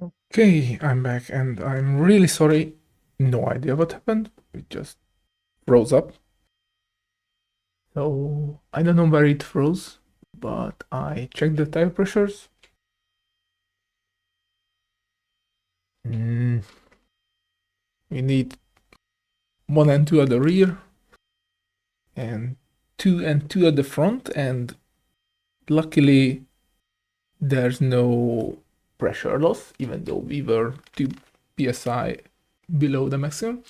Okay, I'm back and I'm really sorry. No idea what happened. It just froze up. So I don't know where it froze, but I checked the tire pressures. We need 1 and 2 at the rear and 2 and 2 at the front, and luckily there's no pressure loss, even though we were 2 psi below the maximum.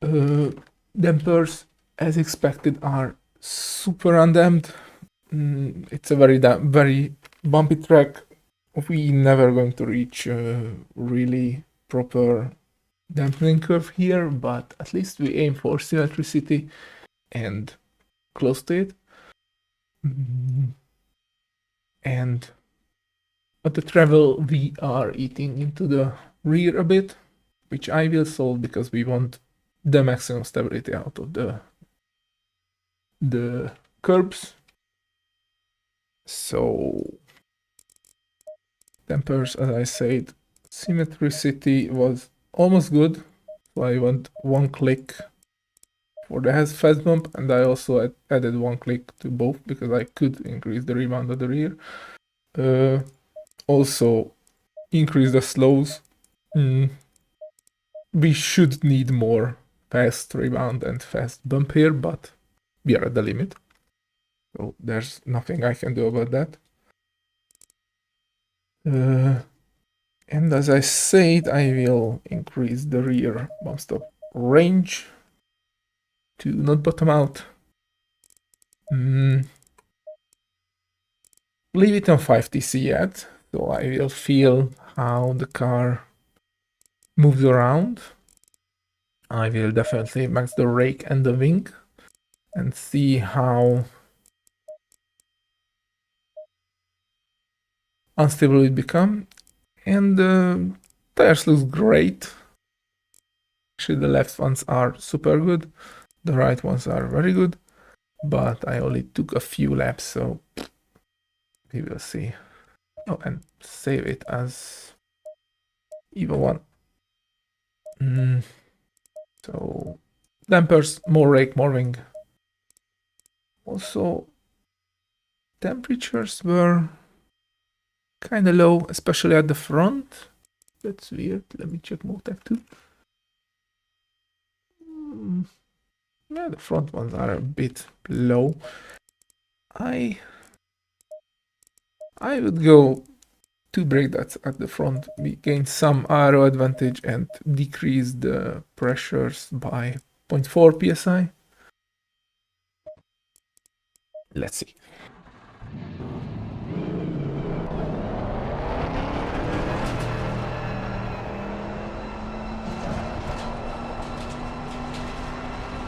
Dampers, as expected, are super undamped. It's a very bumpy track. We never going to reach a really proper dampening curve here, but at least we aim for symmetricity and close to it. And at the travel, we are eating into the rear a bit, which I will solve because we want the maximum stability out of the curbs. So dampers, as I said, symmetricity was almost good. So I want 1 click for the fast bump, and I also added 1 click to both because I could increase the rebound of the rear. Also increase the slows. We should need more fast rebound and fast bump here, but we are at the limit. So there's nothing I can do about that. And as I said, I will increase the rear bump stop range to not bottom out. Leave it on 5 TC yet, so I will feel how the car moves around. I will definitely max the rake and the wing and see how unstable it become. And the tires look great. Actually, the left ones are super good. The right ones are very good, but I only took a few laps, so we will see. Oh, and save it as Evo 1. So dampers, more rake, more wing. Also, temperatures were kind of low, especially at the front. That's weird. Let me check Motec too. Yeah, the front ones are a bit low. I would go 2 brake pads at the front. We gain some aero advantage and decrease the pressures by 0.4 psi. Let's see.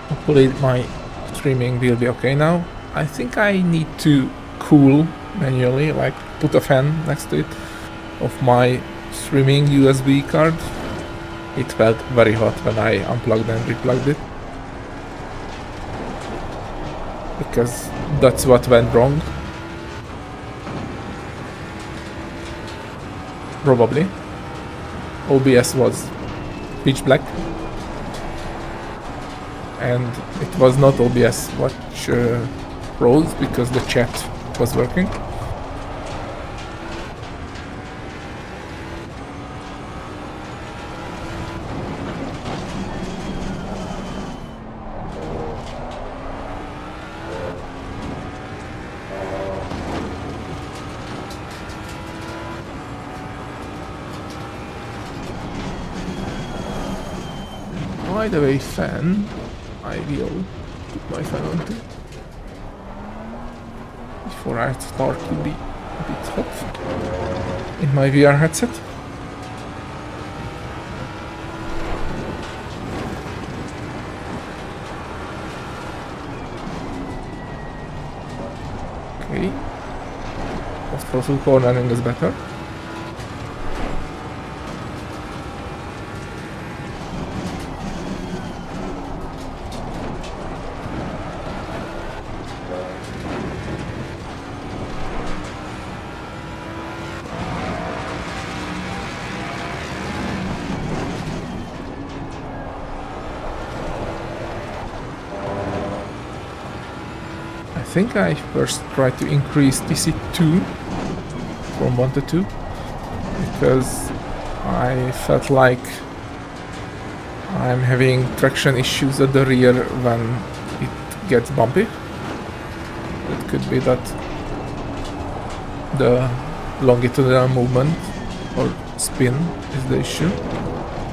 Hopefully my streaming will be okay now. I think I need to cool manually, like put a fan next to it of my streaming USB card. It felt very hot when I unplugged and replugged it, because that's what went wrong. Probably. OBS was pitch black. And it was not OBS watch froze because the chat was working. By the way, fan, I will put my fan on too before I start to be a bit hot in my VR headset. Okay, post-throttle cornering is better. think I first tried to increase TC2 from 1 to 2 because I felt like I'm having traction issues at the rear when it gets bumpy. It could be that the longitudinal movement or spin is the issue,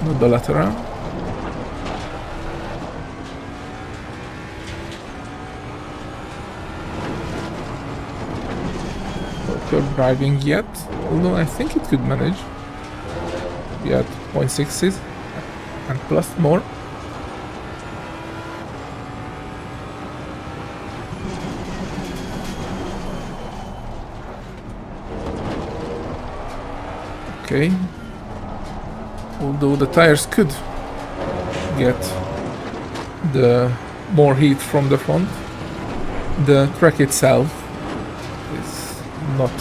not the lateral. Not driving yet, although I think it could manage. We had 0.6s and plus more. Okay. Although the tires could get the more heat from the front, the track itself is not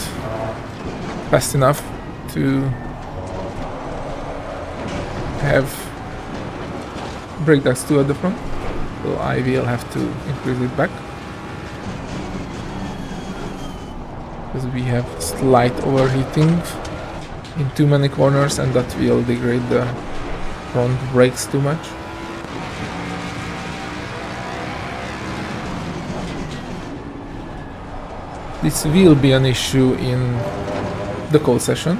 fast enough to have brake ducts 2 at the front, so I will have to increase it back because we have slight overheating in too many corners and that will degrade the front brakes too much. This will be an issue in the cold session.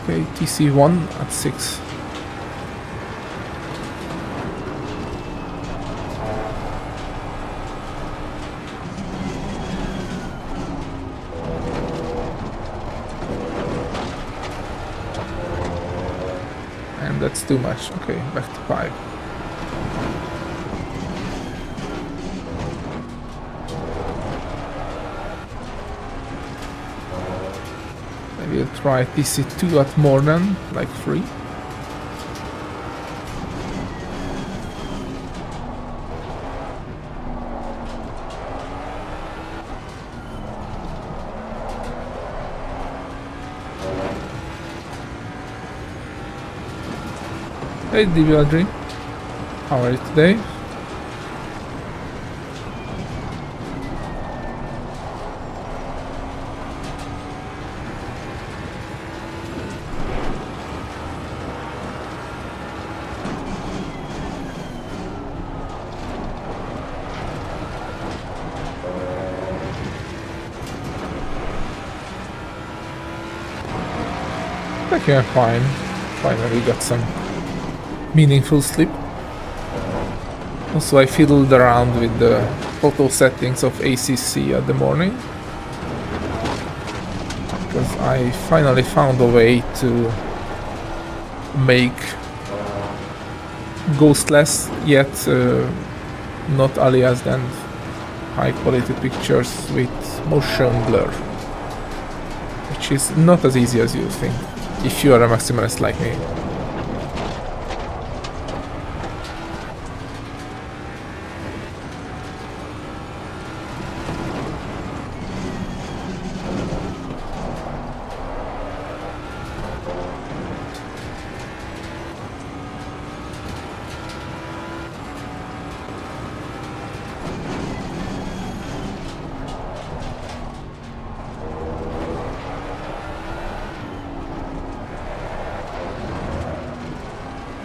Okay, TC1 at 6. And that's too much. Okay, back to 5. I will try TC2 at more than like 3. Hey Divyadri, how are you today? Okay, I'm fine. Finally got some meaningful sleep. Also, I fiddled around with the photo settings of ACC at the morning because I finally found a way to make ghostless yet not aliased and high quality pictures with motion blur, which is not as easy as you think if you are a maximalist like me.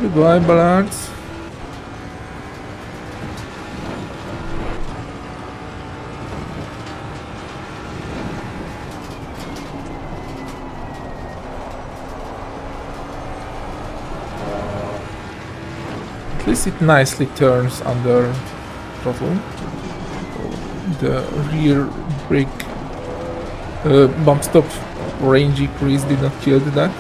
Goodbye, Ballards. At least it nicely turns under throttle. The rear brake bump stop range increase did not kill that.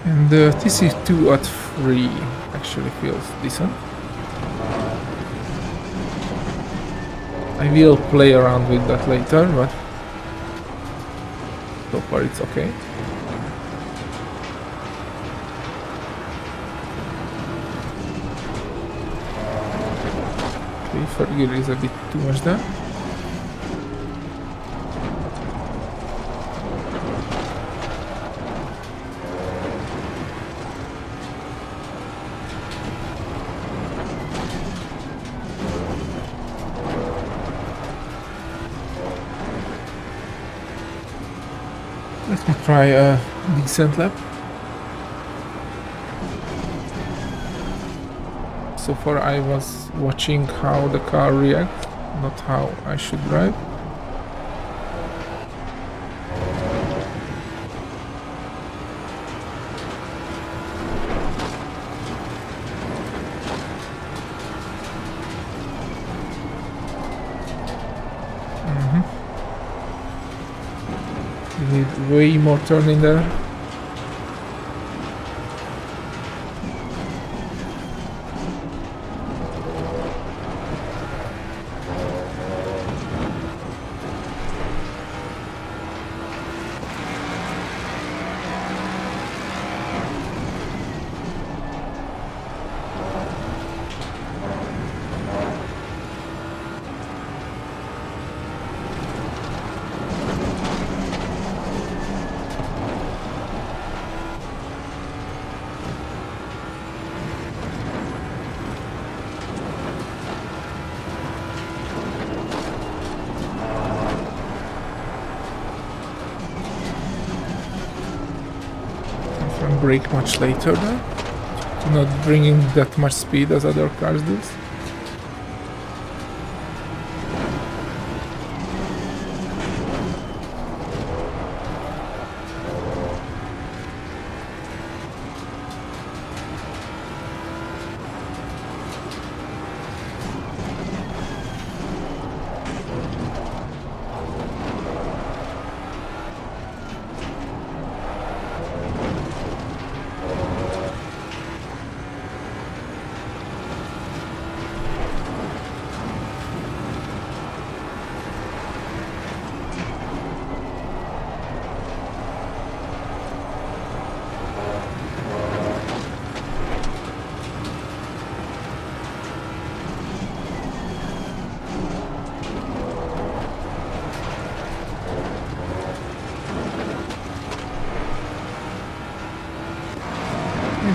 And the TC2 at 3 actually feels decent. I will play around with that later, but so far it's okay. third gear is a bit too much there. Let me try a decent lap. So far I was watching how the car reacts, not how I should drive. You need way more turn in there. Brake much later though, not bringing that much speed as other cars do.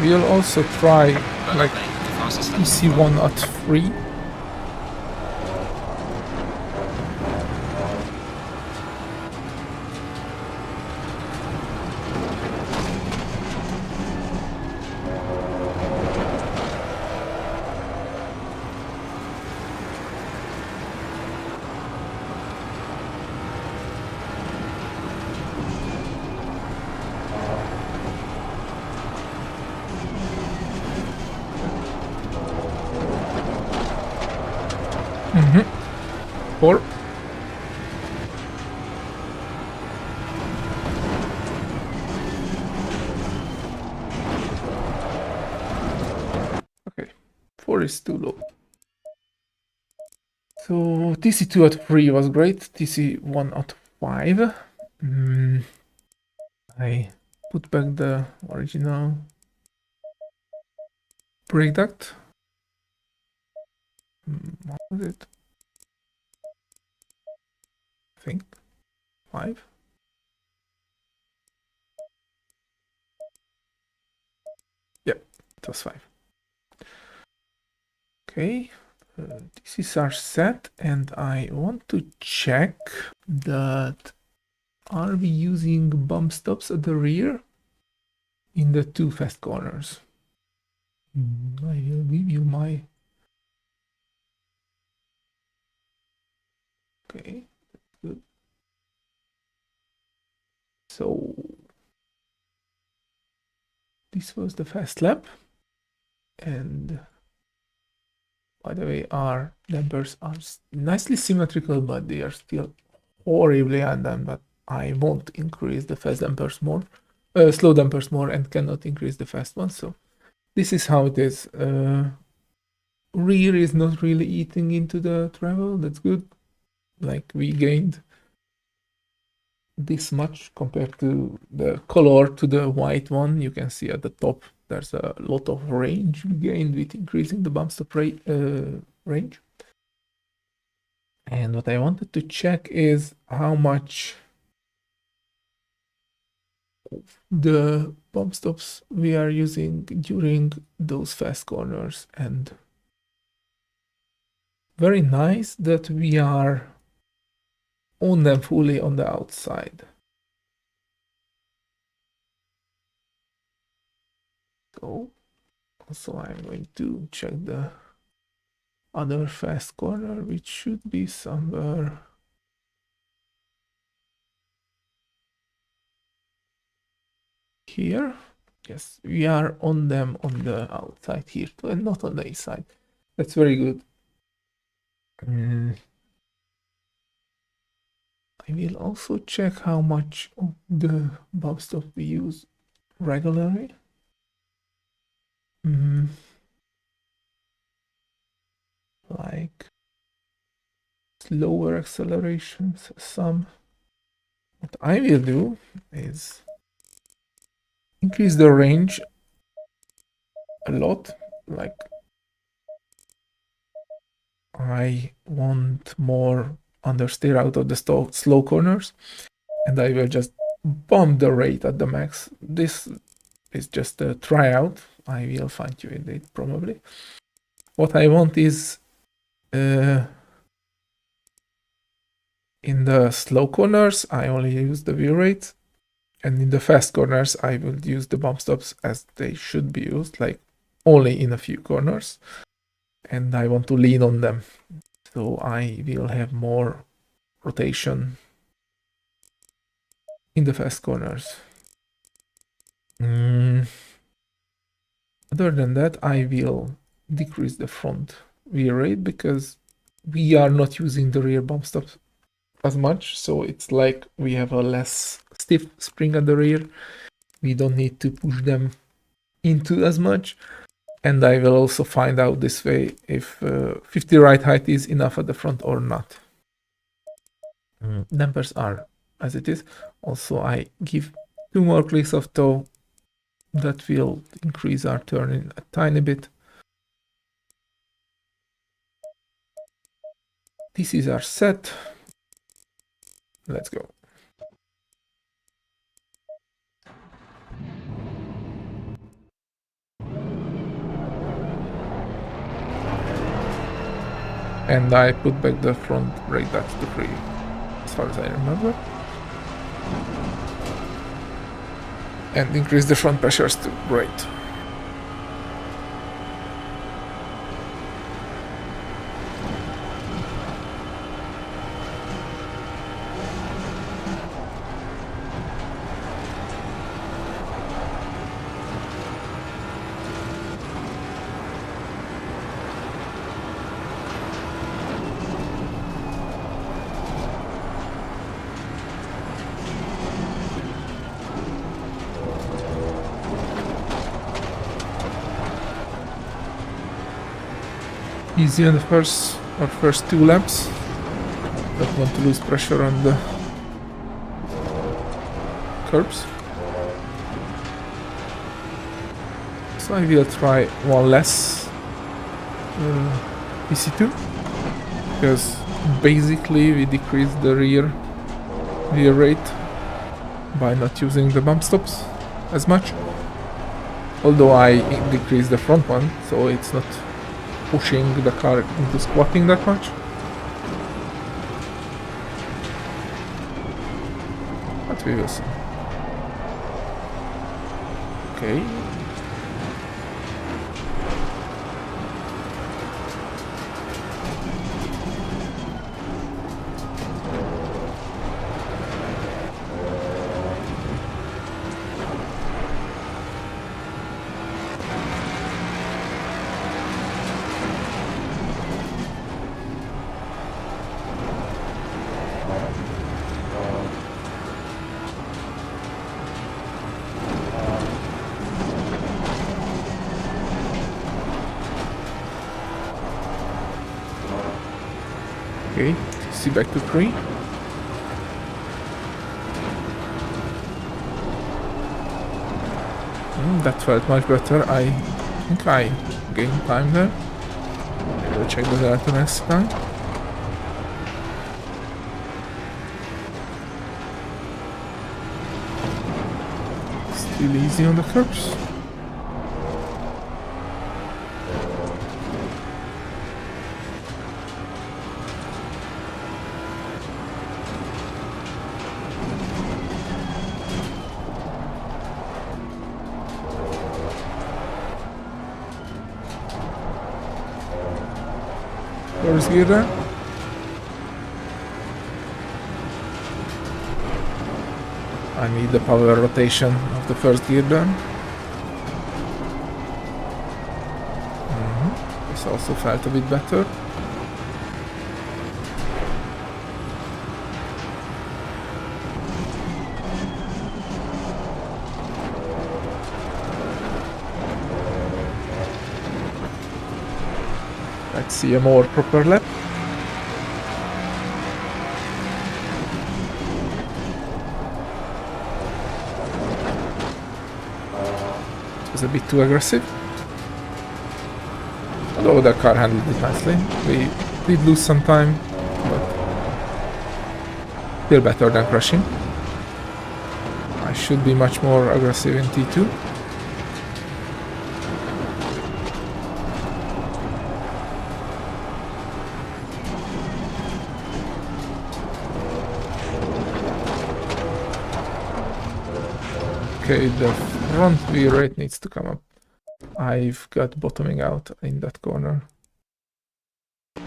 We'll also try like TC1 at 3. Four. Okay, 4 is too low. So TC2 at 3 was great, TC1 at 5. I put back the original brake duct. What was it? I think 5. Yep, it was 5. Okay, these are set, and I want to check that are we using bump stops at the rear in the 2 fast corners. I will give you my... Okay, good. So this was the fast lap, and by the way, our dampers are nicely symmetrical, but they are still horribly undone. But I won't increase the fast dampers more, slow dampers more, and cannot increase the fast ones. So this is how it is. Rear is not really eating into the travel. That's good. Like we gained this much compared to the color to the white one. You can see at the top there's a lot of range gained with increasing the bump stop range. And what I wanted to check is how much the bump stops we are using during those fast corners. And very nice that we are on them fully on the outside. So also I'm going to check the other fast corner, which should be somewhere here. Yes, we are on them on the outside here too, and not on the inside. That's very good. I will also check how much of the bump stop we use regularly. Like slower accelerations, some. What I will do is increase the range a lot. Like I want more understeer out of the slow corners, and I will just bump the rate at the max. This is just a tryout. I will fine tune it probably. What I want is in the slow corners, I only use the wheel rate, and in the fast corners, I will use the bump stops as they should be used, like only in a few corners, and I want to lean on them. So I will have more rotation in the fast corners. Other than that, I will decrease the front wheel rate because we are not using the rear bump stops as much, so it's like we have a less stiff spring at the rear. We don't need to push them into as much, and I will also find out this way if 50 ride height is enough at the front or not. Dampers are as it is. Also, I give 2 more clicks of toe. That will increase our turning a tiny bit. This is our set. Let's go. And I put back the front brake ducts to free, as far as I remember. And increase the front pressures to great. Easy on the first 2 laps. Don't want to lose pressure on the curbs. So I will try one less PC2 because basically we decrease the rear rate by not using the bump stops as much. Although I decrease the front one, so it's not pushing the car into squatting that much. But we will see. Okay. Okay, see back to 3. That felt much better. I think I gained time there. I will check the delta next time. Still easy on the curbs. First gear there. I need the power rotation of the first gear done. This also felt a bit better. Let's see a more proper lap. It was a bit too aggressive. Although the car handled it nicely. We did lose some time, but still better than crashing. I should be much more aggressive in T2. Okay, the front wheel rate needs to come up. I've got bottoming out in that corner. I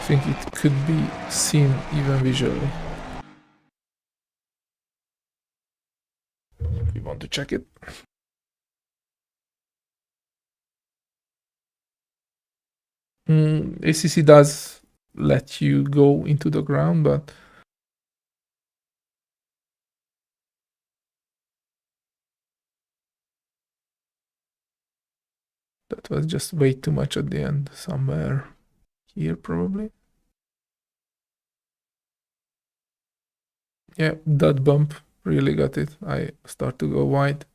think it could be seen even visually. We want to check it. ACC does let you go into the ground, but that was just way too much at the end, somewhere here probably. Yeah, that bump really got it. I start to go wide.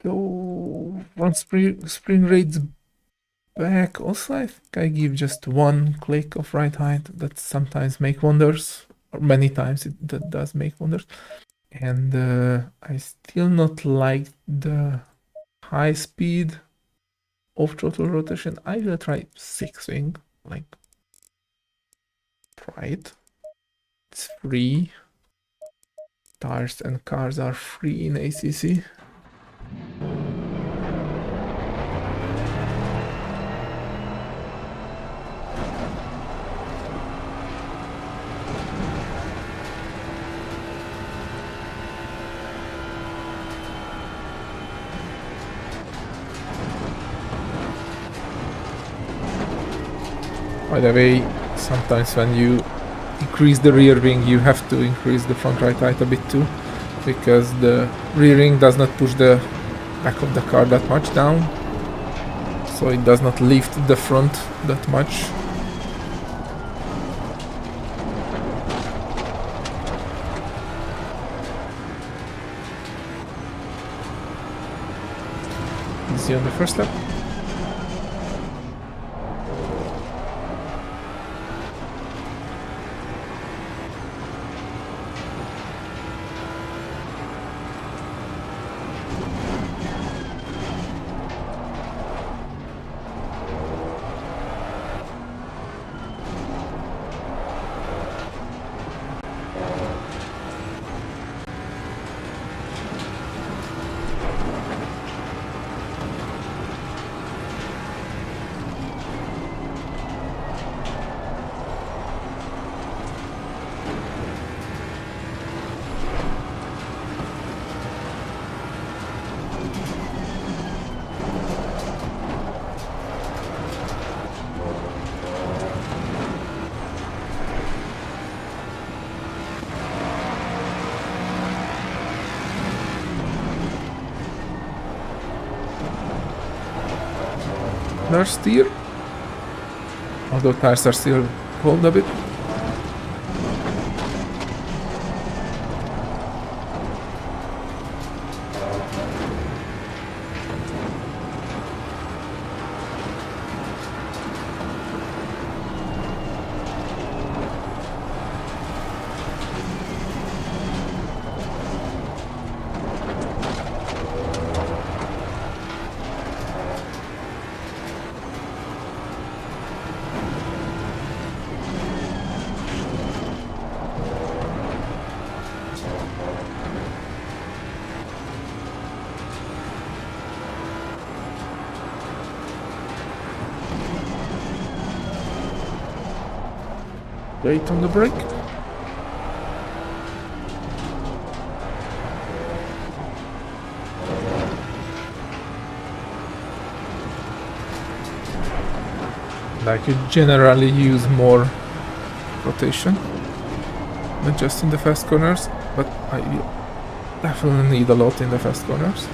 So once spring rate's back, also I think I give just one click of right height. That sometimes make wonders, or many times that does make wonders. And I still not like the high speed off throttle rotation. I will try 6-wing, like try it. It's free. Tires and cars are free in ACC. By the way, sometimes when you increase the rear wing, you have to increase the front right height a bit too, because the rear wing does not push the back of the car that much down, so it does not lift the front that much. Easy on the first lap. Steer, although tires are still cold a bit. Wait on the brake. Like you generally use more rotation, not just in the fast corners, but I definitely need a lot in the fast corners.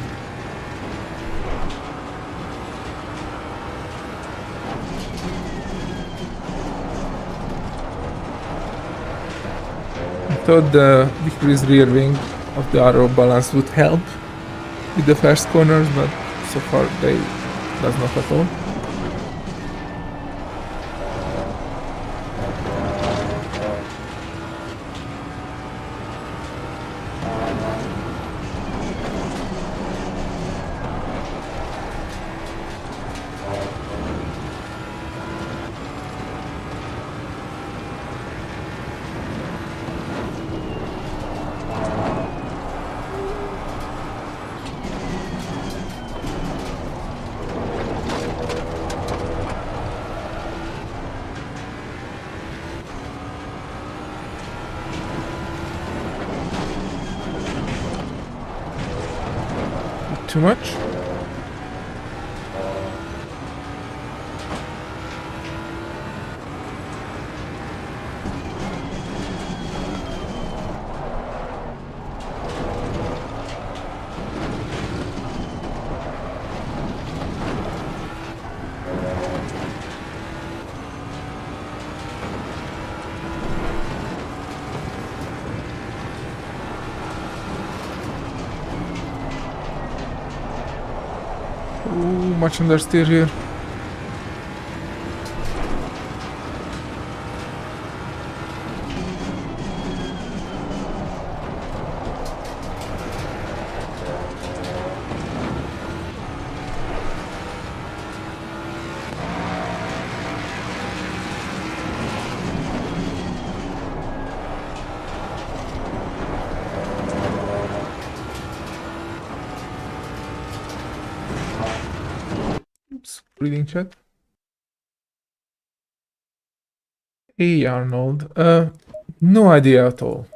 I thought the decreased rear wing of the arrow balance would help with the fast corners, but so far they does not at all. Too much? Ooh, much understeer here. Oops, reading chat. Hey Arnold, no idea at all.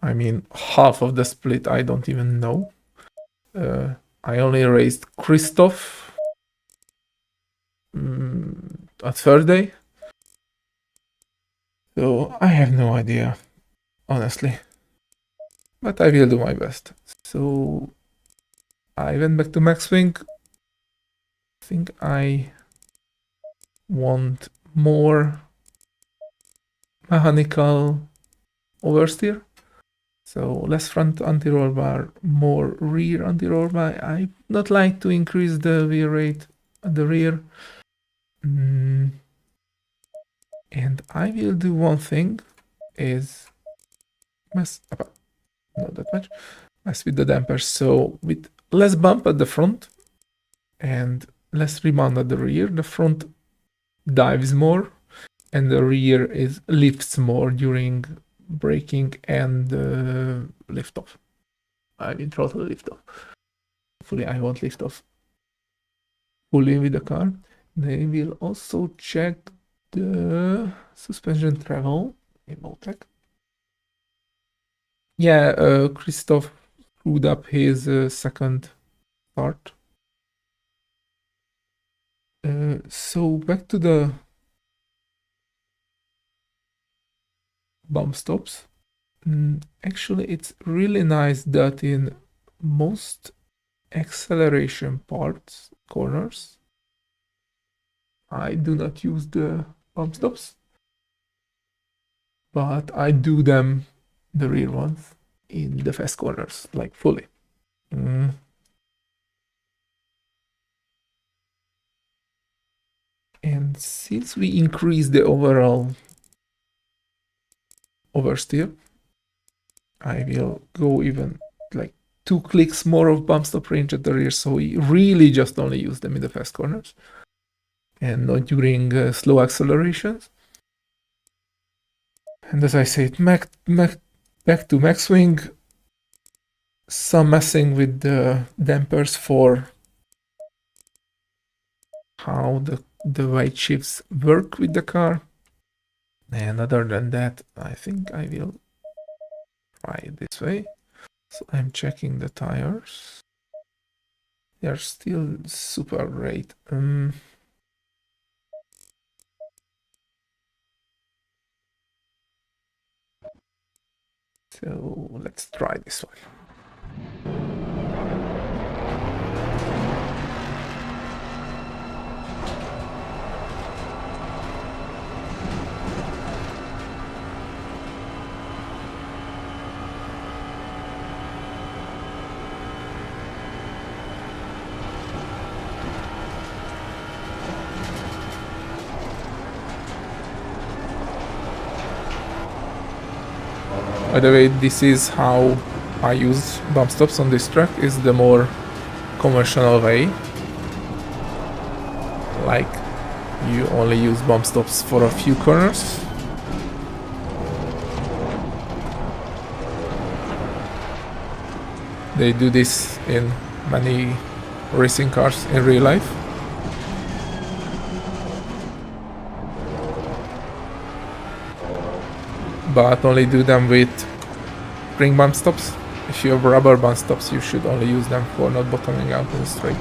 I mean, half of the split I don't even know. I only raced Christoph at Thursday, so I have no idea, honestly. But I will do my best. So I went back to max swing. I think I want more mechanical oversteer. So less front anti-roll bar, more rear anti-roll bar. I not like to increase the wheel rate at the rear. And I will do one thing is mess not that much. Mess with the dampers. So with less bump at the front and less rebound at the rear, the front dives more and the rear is lifts more during braking and liftoff. I mean throttle liftoff. Hopefully I won't lift off fully with the car. They will also check the suspension travel in check. Yeah, Christoph screwed up his second part. So back to the bump stops. Actually, it's really nice that in most acceleration parts, corners, I do not use the bump stops, but I do them, the rear ones, in the fast corners, like fully. And since we increase the overall oversteer, I will go even like 2 clicks more of bump stop range at the rear, so we really just only use them in the fast corners and not during slow accelerations. And as I said, back to max swing, some messing with the dampers for how the weight shifts work with the car. And other than that, I think I will try it this way. So I'm checking the tires. They are still super great. So let's try this one. By the way, this is how I use bump stops on this track, is the more conventional way. Like, you only use bump stops for a few corners. They do this in many racing cars in real life. But only do them with spring bump stops. If you have rubber bump stops, you should only use them for not bottoming out in the straight.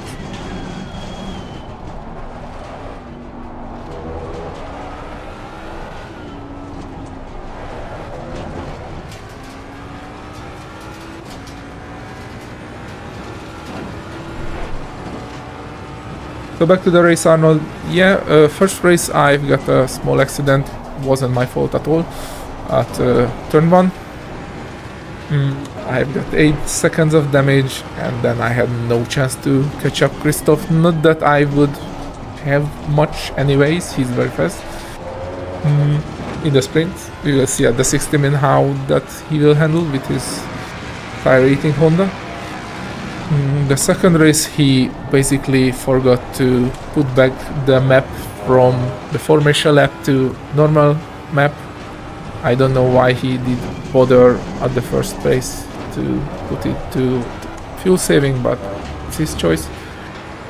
So back to the race, Arnold. Yeah, first race I've got a small accident. Wasn't my fault at all. At turn 1. I've got 8 seconds of damage, and then I had no chance to catch up Christoph. Not that I would have much anyways, he's very fast. In the sprint, we will see at the 60 min how that he will handle with his tire eating Honda. The second race he basically forgot to put back the map from the formation lap to normal map. I don't know why he did bother at the first place to put it to fuel saving, but it's his choice.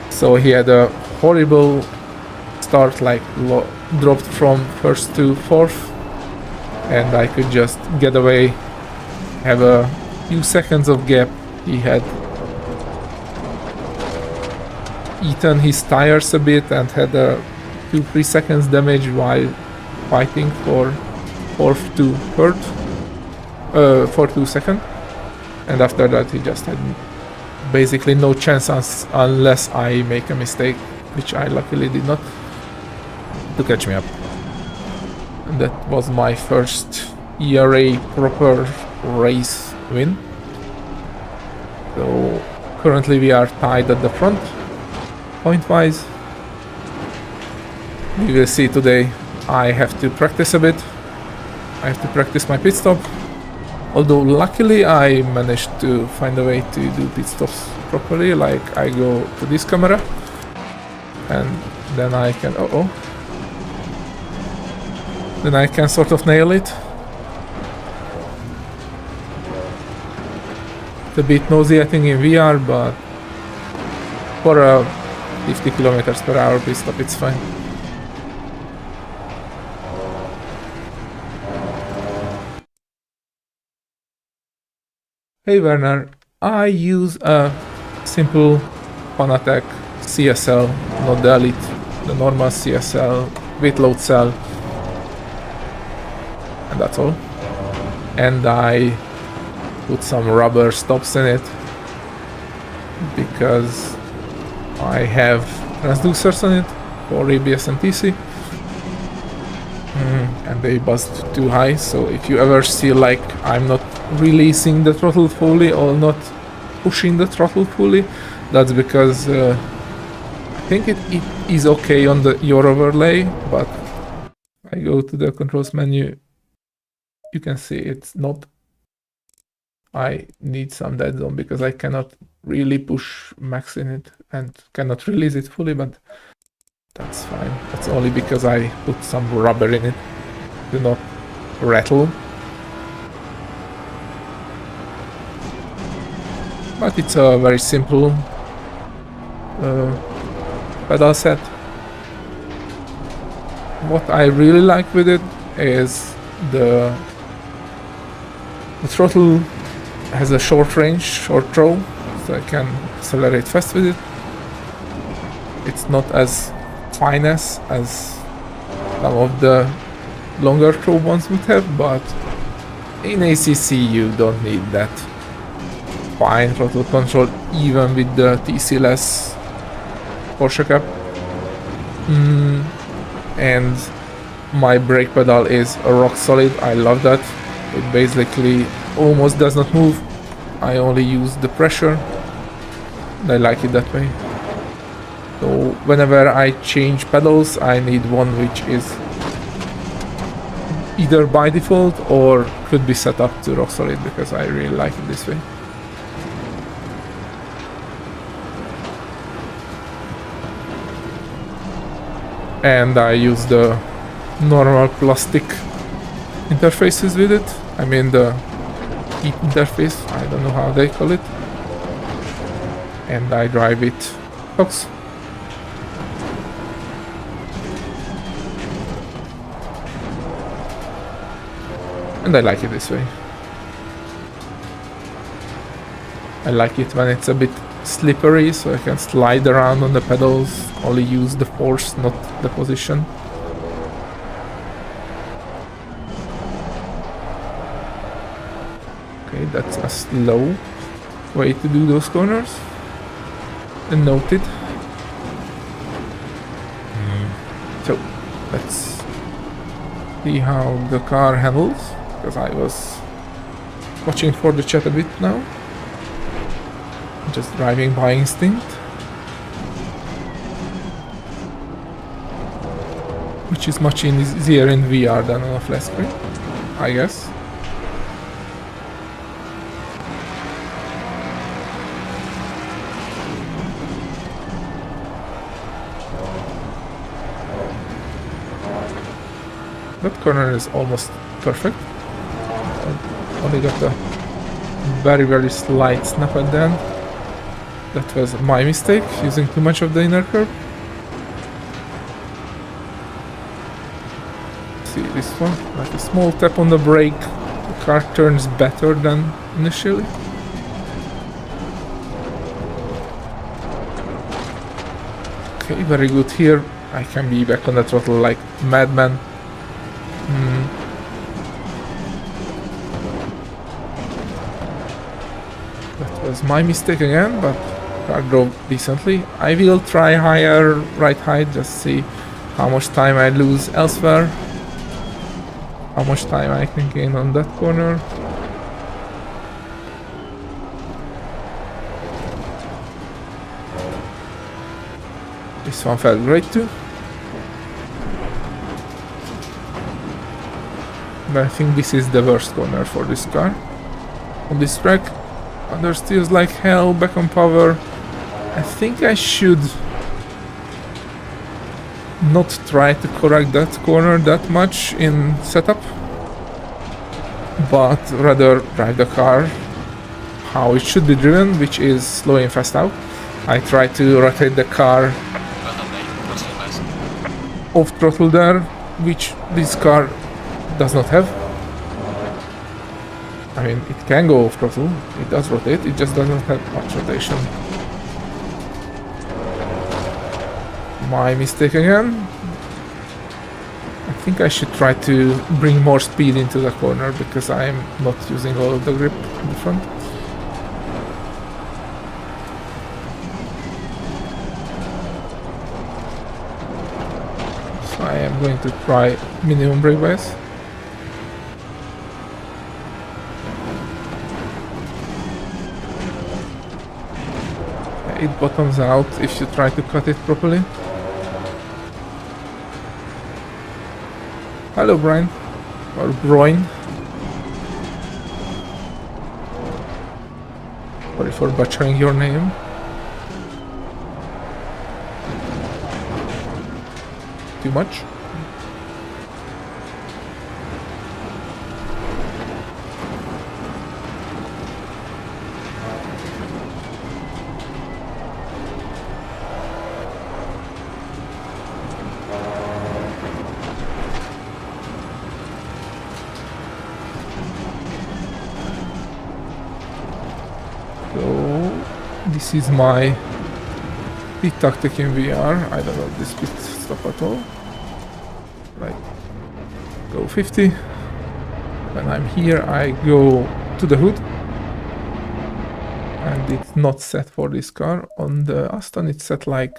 So he had a horrible start, like dropped from first to fourth, and I could just get away, have a few seconds of gap. He had eaten his tires a bit and had a 2-3 seconds damage while fighting for fourth to third, fourth to second, and after that he just had basically no chance unless I make a mistake, which I luckily did not, to catch me up. And that was my first ERA proper race win. So currently we are tied at the front, point-wise. We will see today. I have to practice a bit. I have to practice my pit stop. Although luckily I managed to find a way to do pit stops properly, like I go to this camera and then I can then I can sort of nail it. It's a bit nosy I think in VR, but for a 50 kilometers per hour pit stop it's fine. Hey Werner, I use a simple Fanatec CSL, not the Elite, the normal CSL with load cell, and that's all. And I put some rubber stops in it because I have transducers on it for ABS and TC, and they buzzed too high, so if you ever see like I'm not releasing the throttle fully or not pushing the throttle fully, that's because I think it is okay on your overlay, but I go to the controls menu, you can see it's not. I need some dead zone because I cannot really push max in it and cannot release it fully, but that's fine. That's only because I put some rubber in it to not rattle. But it's a very simple pedal set. What I really like with it is the throttle has a short range, short throw, so I can accelerate fast with it. It's not as finesse as some of the longer throw ones would have, but in ACC you don't need that fine throttle control even with the TC-less Porsche cap. And my brake pedal is rock solid. I love that. It basically almost does not move. I only use the pressure. I like it that way. So whenever I change pedals, I need one which is either by default or could be set up to rock solid, because I really like it this way. And I use the normal plastic interfaces with it. I mean the heat interface, I don't know how they call it. And I drive it Fox. And I like it this way. I like it when it's a bit slippery, so I can slide around on the pedals, only use the force, not the position. Okay, that's a slow way to do those corners. And noted. So let's see how the car handles, because I was watching for the chat a bit now. Just driving by instinct, which is much easier in VR than on a flat screen, I guess. That corner is almost perfect. I only got a very slight snap at the end. That was my mistake, using too much of the inner curve. See this one, like a small tap on the brake, the car turns better than initially. Okay, very good here. I can be back on the throttle like madman. That was my mistake again, but car drove decently. I will try higher right height, just see how much time I lose elsewhere, how much time I can gain on that corner. This one felt great too. But I think this is the worst corner for this car on this track. Understeers like hell, back on power. I think I should not try to correct that corner that much in setup, but rather drive the car how it should be driven, which is slow and fast out. I try to rotate the car off throttle there, which this car does not have. I mean, it can go off throttle, it does rotate, it just doesn't have much rotation. My mistake again. I think I should try to bring more speed into the corner, because I am not using all of the grip in the front. So I am going to try minimum brake bias. It bottoms out if you try to cut it properly. Hello, Brian. Or Broin. Sorry for butchering your name. Too much? This is my pit tactic in VR. I don't know this pit stop at all. Like, go 50. When I'm here, I go to the hood. And it's not set for this car. On the Aston, it's set like...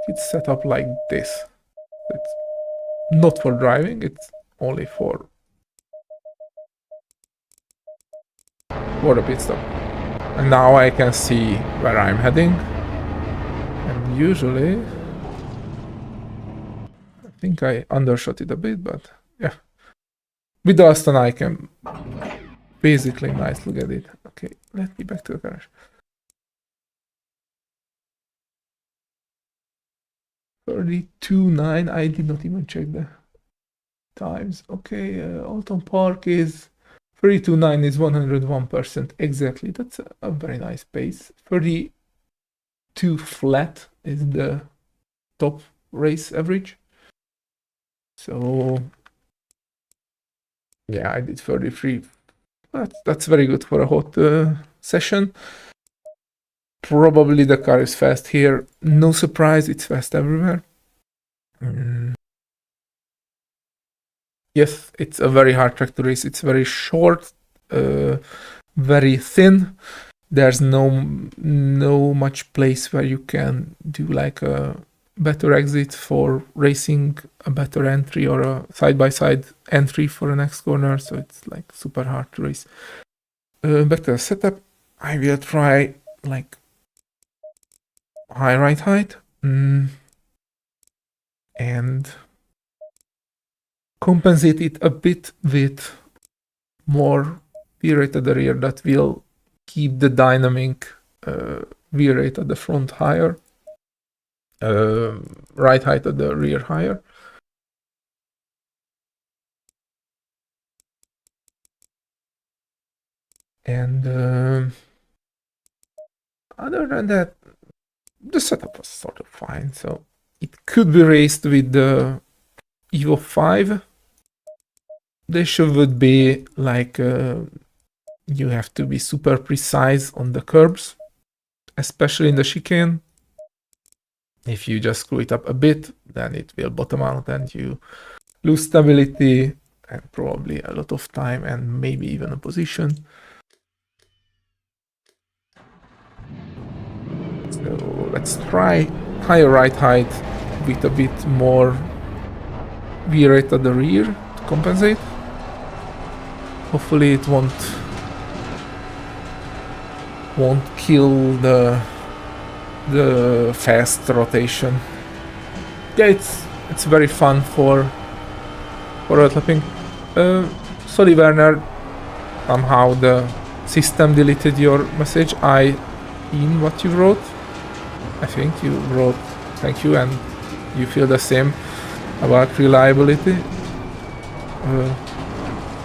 It's set up like this. It's not for driving, it's only for the pit stop. And now I can see where I'm heading. And usually... I think I undershot it a bit, but yeah. With the Aston I can basically nicely get it. Okay, let me back to the garage. 32.9, I did not even check the times. Okay, Oulton Park is 32.9 is 101% exactly. That's a very nice pace. 32 flat is the top race average. So yeah, I did 33. That's very good for a hot session. Probably the car is fast here. No surprise, it's fast everywhere. Yes, it's a very hard track to race. It's very short, very thin. There's no much place where you can do like a better exit for racing, a better entry, or a side-by-side entry for the next corner. So it's like super hard to race. Back to the setup. I will try like high right height and compensate it a bit with more wheel rate at the rear that will keep the dynamic wheel rate at the front higher, right height at the rear higher. And other than that, the setup was sort of fine. So it could be raced with the Evo 5. The issue would be like you have to be super precise on the curbs, especially in the chicane. If you just screw it up a bit, then it will bottom out and you lose stability and probably a lot of time and maybe even a position. So let's try higher right height with a bit more wheel rate at the rear to compensate. Hopefully it won't kill the fast rotation. Yeah, it's very fun for road-lapping. Sorry, Werner. Somehow the system deleted your message. I in what you wrote. I think you wrote thank you and you feel the same about reliability.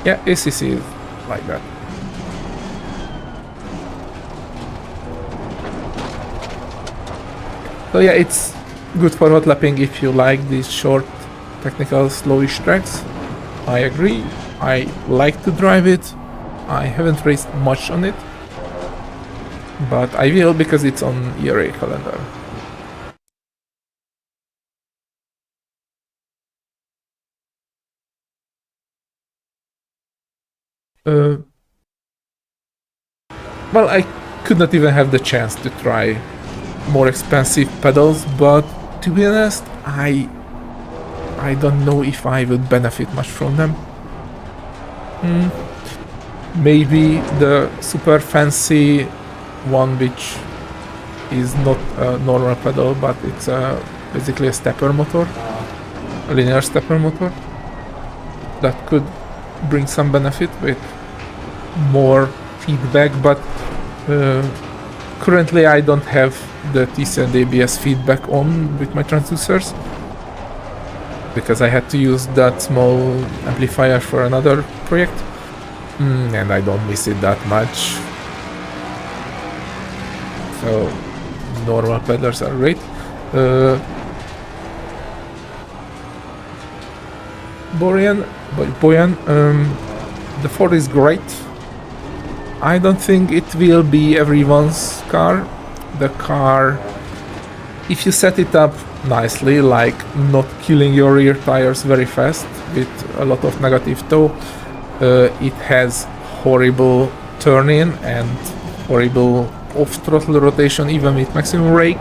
Yeah, ACC is like that. So yeah, it's good for hot lapping if you like these short, technical, slowish tracks. I agree. I like to drive it. I haven't raced much on it, but I will because it's on ERA calendar. Well, I could not even have the chance to try more expensive pedals, but to be honest, I don't know if I would benefit much from them. Maybe the super fancy one, which is not a normal pedal, but it's basically a stepper motor, a linear stepper motor, that could bring some benefit with more feedback, but currently I don't have the TC and ABS feedback on with my transducers because I had to use that small amplifier for another project, and I don't miss it that much. So normal pedals are great. Boyan, The Ford is great. I don't think it will be everyone's car. The car, if you set it up nicely, like not killing your rear tires very fast with a lot of negative tow, it has horrible turn-in and horrible off-throttle rotation even with maximum rake.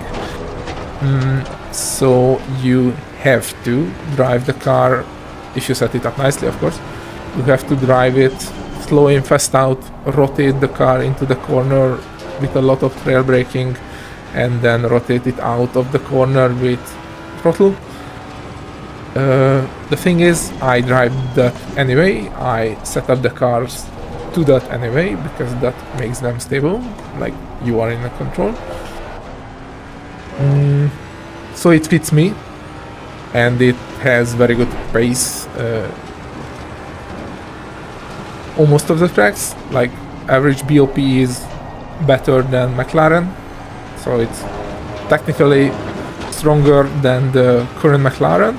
So you have to drive the car, if you set it up nicely of course, you have to drive it slow in, fast out, rotate the car into the corner with a lot of trail braking, and then rotate it out of the corner with throttle. The thing is, I drive that anyway. I set up the cars to that anyway because that makes them stable, like you are in the control. So it fits me, and it has very good pace. Almost of the tracks, like average BOP is better than McLaren, so it's technically stronger than the current McLaren.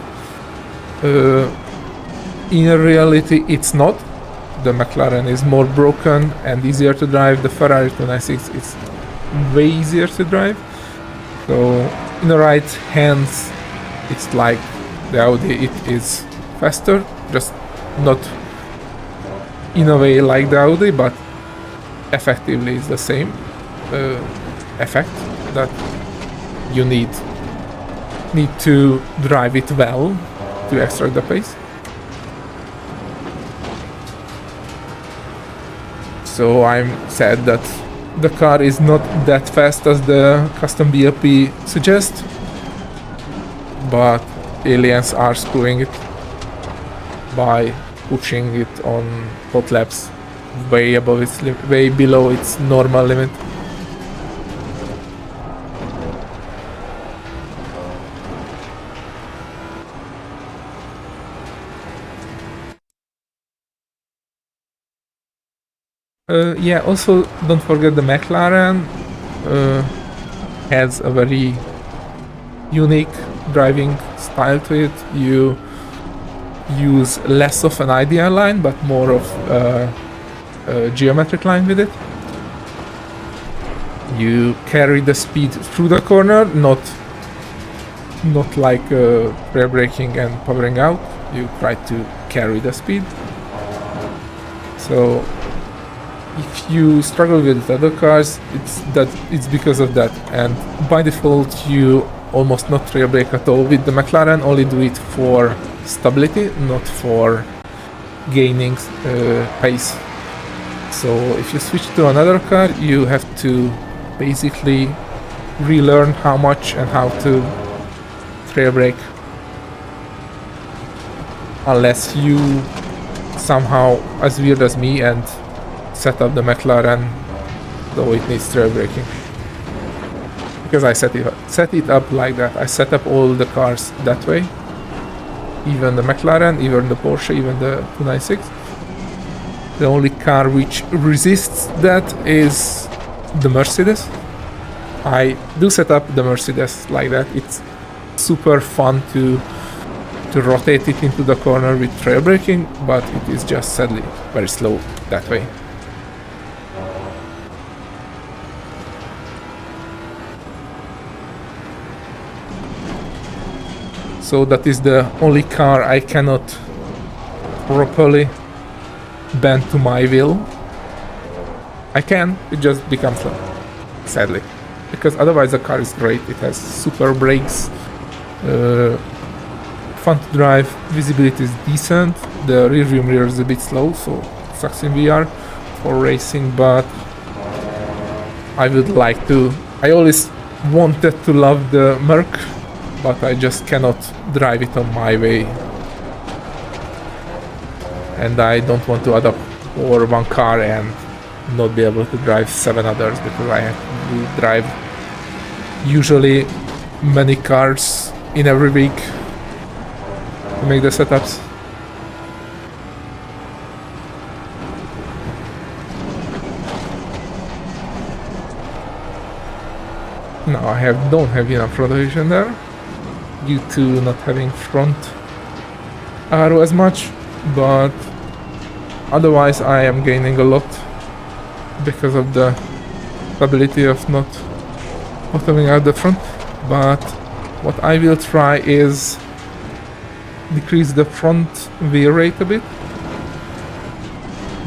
In reality it's not. The McLaren is more broken and easier to drive. The Ferrari 296 is way easier to drive. So in the right hands it's like the Audi, it is faster, just not in a way like the Audi, but effectively it's the same effect that you need to drive it well to extract the pace. So I'm sad that the car is not that fast as the custom BLP suggests, but aliens are screwing it by pushing it on hot laps way above its way below its normal limit. Yeah, also don't forget the McLaren has a very unique driving style to it. You use less of an ideal line but more of a geometric line with it. You carry the speed through the corner, not like rear braking and powering out. You try to carry the speed. So if you struggle with other cars, it's because of that, and by default you almost not rear brake at all. With the McLaren only do it for stability, not for gaining pace. So if you switch to another car, you have to basically relearn how much and how to rear brake, unless you somehow as weird as me and set up the McLaren though it needs rear braking, because I set it up like that. I set up all the cars that way, even the McLaren, even the Porsche, even the 296. The only car which resists that is the Mercedes. I do set up the Mercedes like that. It's super fun to rotate it into the corner with rear braking, but it is just sadly very slow that way. So that is the only car I cannot properly bend to my will. I can, it just becomes slow, sadly. Because otherwise the car is great, it has super brakes, fun to drive, visibility is decent, the rear view mirror is a bit slow, so sucks in VR for racing, but I would like to. I always wanted to love the Merc, but I just cannot drive it on my way. And I don't want to adopt or one car and not be able to drive 7 others, because I have to drive usually many cars in every week to make the setups. No, I don't have enough rotation there due to not having front arrow as much, but Otherwise I am gaining a lot because of the ability of not bottoming out the front. But what I will try is decrease the front veer rate a bit.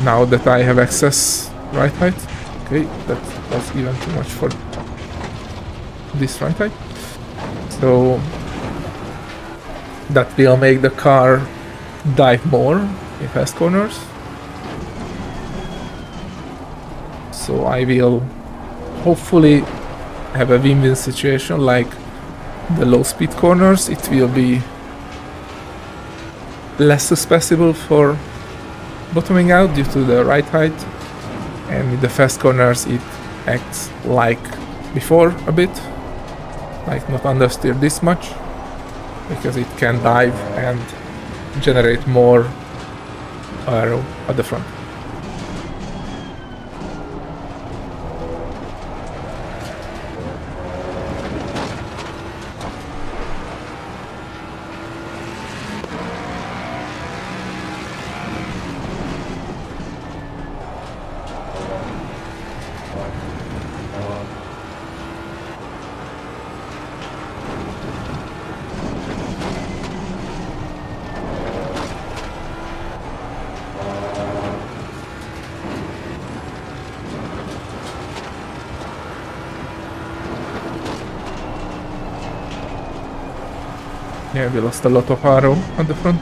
Now that I have excess right height. Okay, that was even too much for this right height. So that will make the car dive more in fast corners. So I will hopefully have a win-win situation like the low speed corners. It will be less susceptible for bottoming out due to the right height, and with the fast corners it acts like before a bit, like not understeer this much, because it can dive and generate more aero at the front. Yeah, we lost a lot of aero at the front.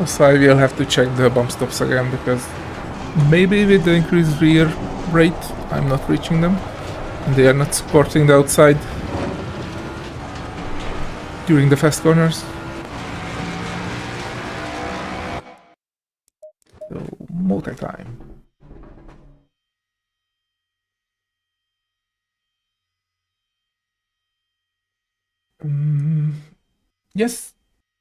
So I will have to check the bump stops again, because maybe with the increased rear rate I'm not reaching them. They are not supporting the outside during the fast corners. So motor time. Yes,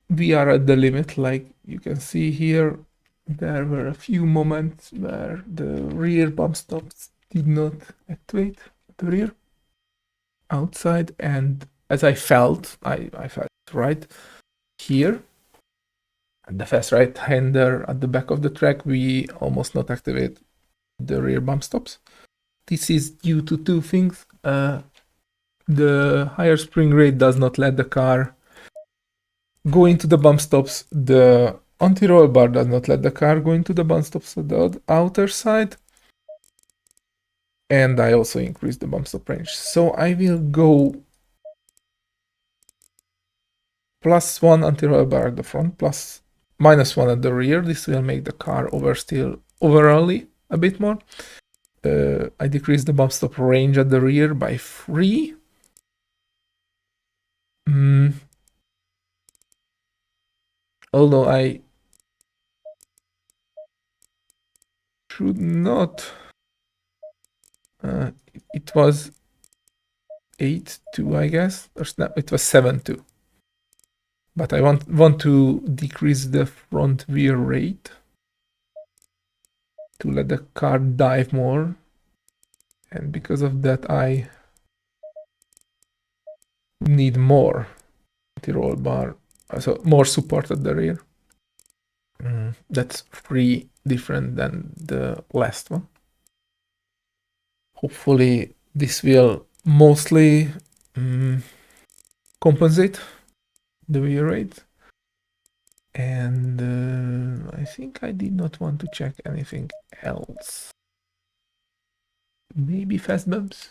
we are at the limit. Like you can see here, there were a few moments where the rear bump stops did not activate the rear outside, and as I felt right here at the fast right hander at the back of the track, we almost not activate the rear bump stops. This is due to two things. The higher spring rate does not let the car go into the bump stops. The anti-roll bar does not let the car go into the bump stops at the outer side. And I also increased the bump stop range. So I will go +1 anti-roll bar at the front, -1 at the rear. This will make the car oversteer overally a bit more. I decreased the bump stop range at the rear by 3. Although I should not. It was 8-2, I guess. Or no, it was 7-2. But I want to decrease the front veer rate to let the car dive more. And because of that, I need more anti-roll bar, so more support at the rear. That's 3 different than the last one. Hopefully this will mostly compensate the veer rate. And I think I did not want to check anything else. Maybe fast bumps.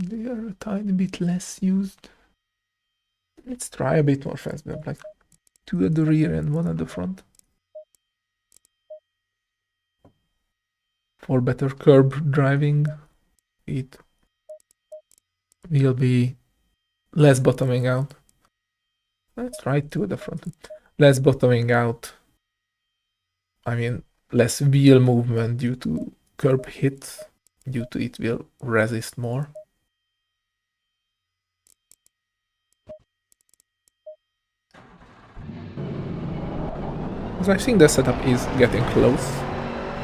They are a tiny bit less used. Let's try a bit more fast, like 2 at the rear and 1 at the front. For better curb driving, it will be less bottoming out. Let's try 2 at the front. Less bottoming out. I mean, less wheel movement due to curb hits. Due to it will resist more. So I think the setup is getting close.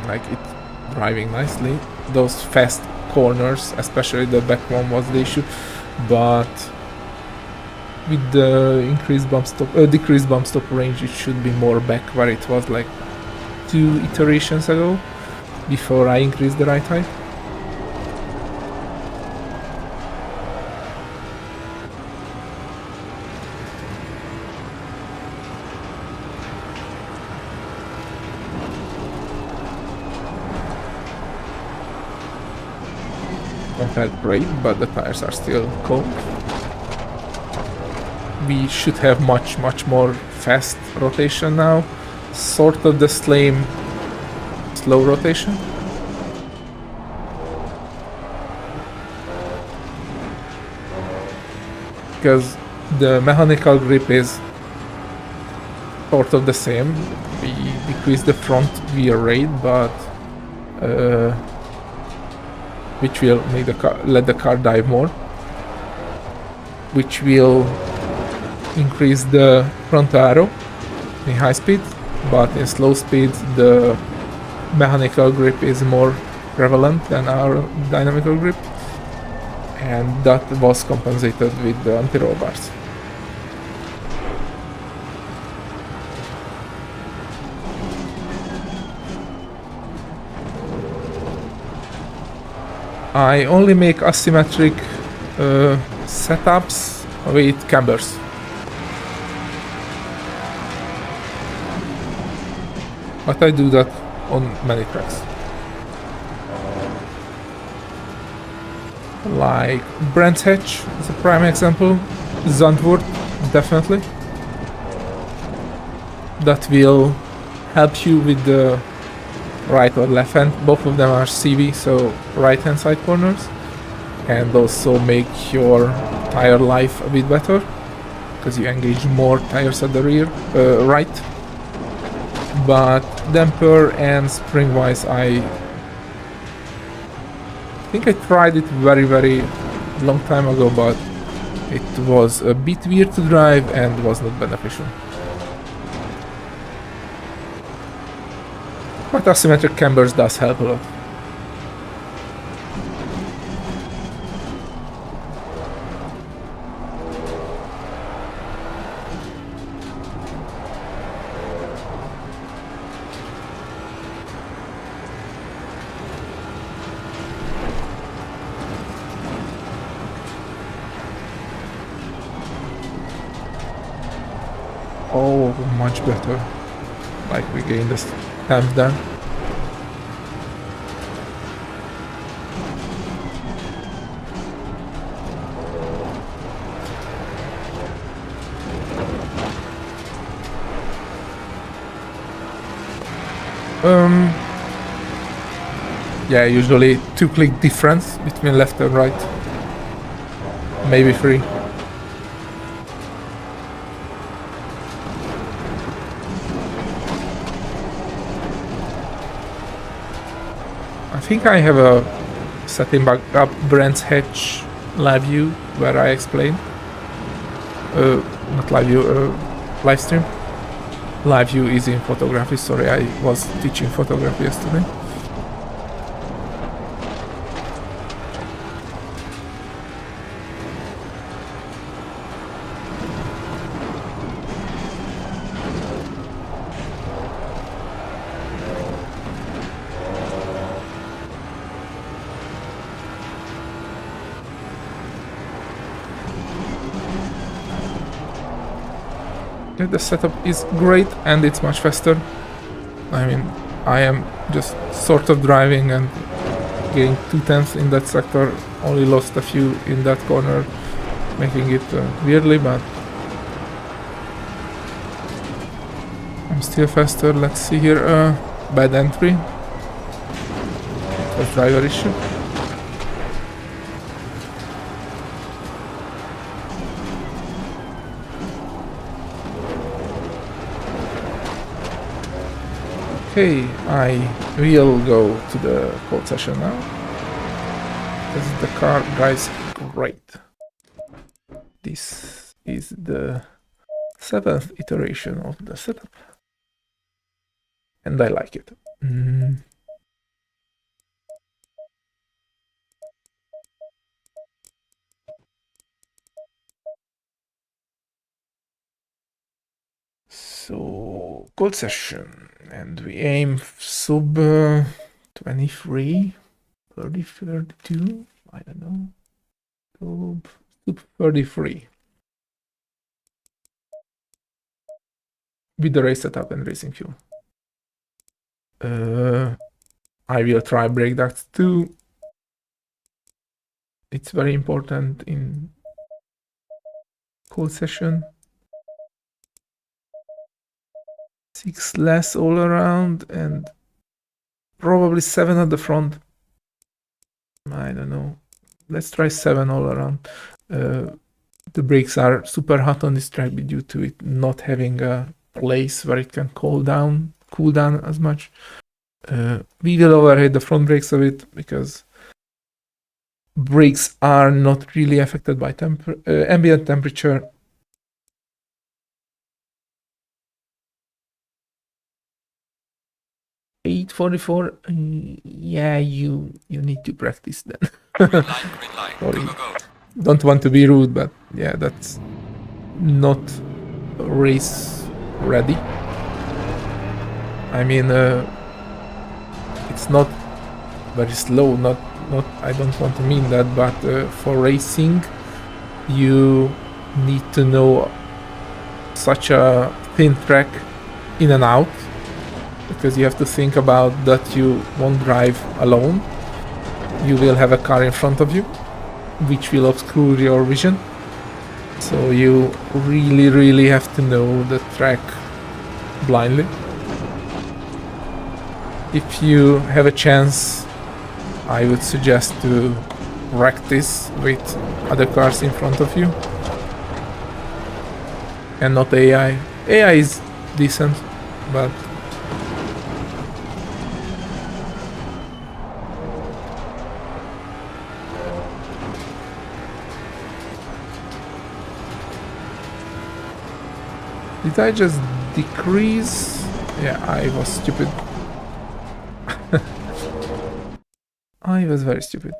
Like it's driving nicely. Those fast corners, especially the back one, was the issue. But with the decreased bump stop range, it should be more back where it was like 2 iterations ago, before I increased the ride height. Not that great, but the tires are still cold. We should have much more fast rotation now. Sort of the same slow rotation. Because the mechanical grip is sort of the same. We decrease the front wheel rate, but which will make let the car dive more, which will increase the front aero in high speed, but in slow speed the mechanical grip is more prevalent than our dynamical grip, and that was compensated with the anti-roll bars. I only make asymmetric setups with cambers. But I do that on many tracks. Like Brands Hatch is a prime example. Zandvoort, definitely. That will help you with the right or left hand. Both of them are CV, so right hand side corners, and also make your tire life a bit better because you engage more tires at the rear, right. But damper and spring wise, I think I tried it very long time ago, but it was a bit weird to drive and was not beneficial. But asymmetric cambers does help a lot. Oh, much better. Like we gained the stamp there. Yeah, usually 2-click difference between left and right. Maybe 3. I think I have a setting back up Brands Hatch live view where I explain. Not live view, live stream. Live view is in photography, sorry, I was teaching photography yesterday. Yeah, the setup is great and it's much faster. I mean, I am just sort of driving and gained 2/10 in that sector, only lost a few in that corner, making it weirdly, but I'm still faster. Let's see here. Bad entry. A driver issue. Okay, I will go to the code session now, because the car drives great. This is the 7th iteration of the setup, and I like it. So, code session, and we aim sub 23, 30, 32, I don't know, sub 33. With the race setup and racing fuel. I will try brake ducts too. It's very important in code session. 6 less all around and probably 7 at the front. I don't know. Let's try 7 all around. The brakes are super hot on this track due to it not having a place where it can cool down as much. We will override the front brakes a bit because brakes are not really affected by ambient temperature. $844. Yeah, you need to practice then. Green light. Sorry. Go. Don't want to be rude, but yeah, that's not race ready. I mean, it's not very slow. Not. I don't want to mean that, but for racing, you need to know such a thin track in and out, because you have to think about that you won't drive alone. You will have a car in front of you, which will obscure your vision. So you really have to know the track blindly. If you have a chance, I would suggest to practice with other cars in front of you and not AI. AI is decent, but did I just decrease? Yeah, I was stupid. I was very stupid.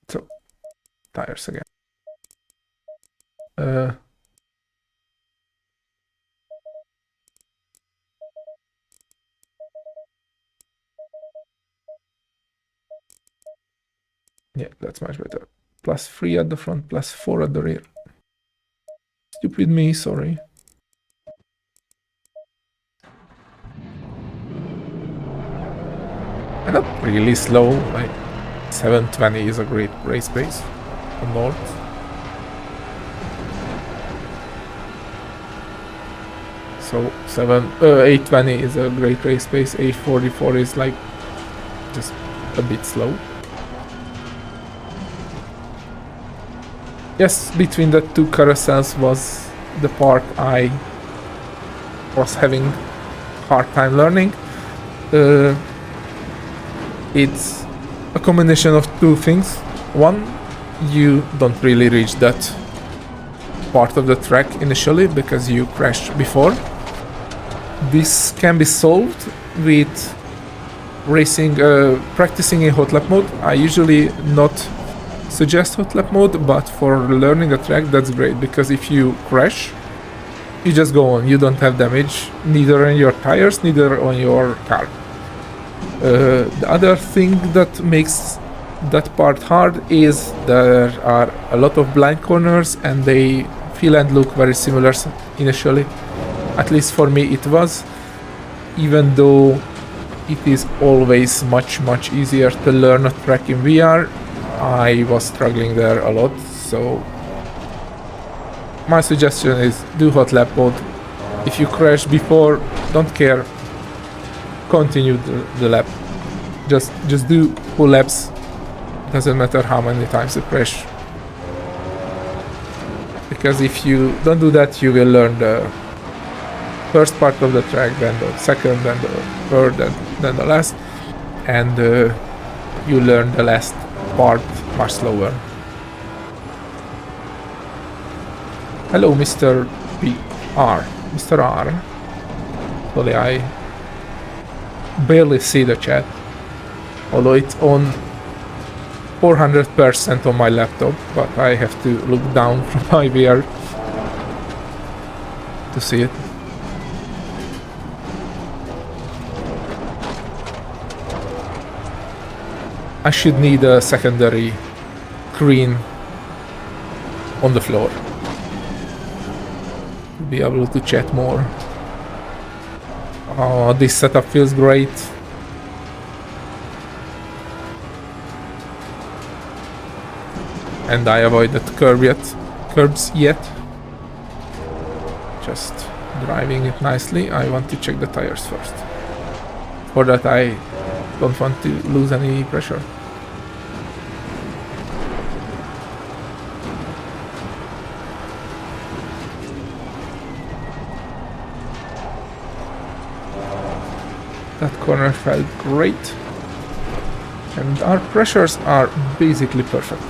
So, tires again. Yeah, that's much better. +3 at the front, +4 at the rear. Stupid me, sorry. And not really slow, like 720 is a great race pace on North. So 820 is a great race pace, 844 is like just a bit slow. Yes, between the two carousels was the part I was having hard time learning. It's a combination of two things. One, you don't really reach that part of the track initially because you crashed before. This can be solved with racing, practicing in hot lap mode. I usually not suggest hot lap mode, but for learning a track that's great, because if you crash, you just go on. You don't have damage, neither on your tires, neither on your car. The other thing that makes that part hard is there are a lot of blind corners and they feel and look very similar initially. At least for me it was, even though it is always much easier to learn a track in VR. I was struggling there a lot, so my suggestion is do hot lap mode. If you crash before, don't care, continue the lap. Just do full laps, doesn't matter how many times you crash. Because if you don't do that, you will learn the first part of the track, then the second, then the third, then the last, and you learn the last part much slower. Hello, Mr. PR. Mr. R. Sorry, I barely see the chat, although it's on 400% on my laptop, but I have to look down from my VR to see it. I should need a secondary screen on the floor to be able to chat more. Oh, this setup feels great. And I avoided curbs yet. Just driving it nicely. I want to check the tires first. For that I don't want to lose any pressure. That corner felt great. And our pressures are basically perfect.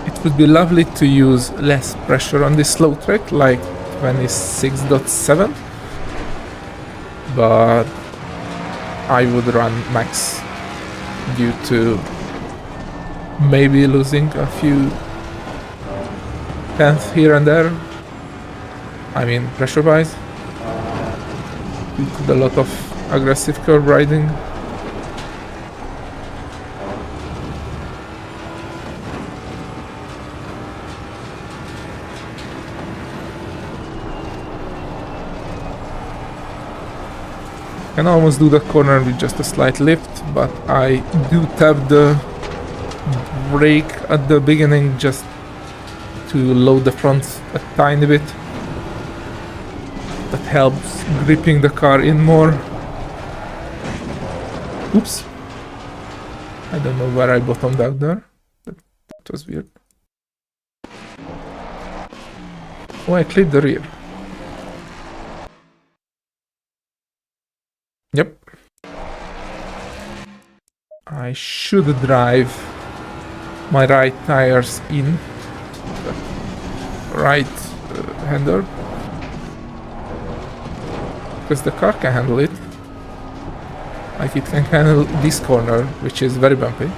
It would be lovely to use less pressure on this slow track, like 26.7, but I would run max due to maybe losing a few tenths here and there. I mean pressure wise, due to a lot of aggressive curve riding. Can almost do the corner with just a slight lift, but I do tap the brake at the beginning just to load the front a tiny bit. That helps gripping the car in more. Oops. I don't know where I bottomed out there. That was weird. Oh, I clipped the rear. Yep. I should drive my right tires in the right hander, because the car can handle it. Like it can handle this corner, which is very bumpy.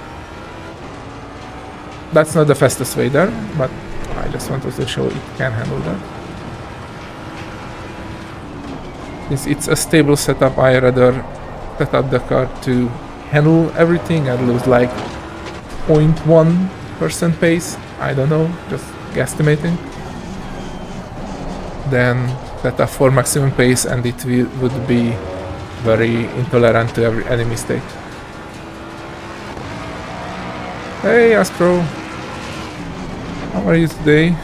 That's not the fastest way there, but I just wanted to show it can handle that. Since it's a stable setup, I rather set up the car to handle everything and lose like 0.1% pace, I don't know, just guesstimating. Then set up for maximum pace and it would be very intolerant to any mistake. Hey Astro, how are you today?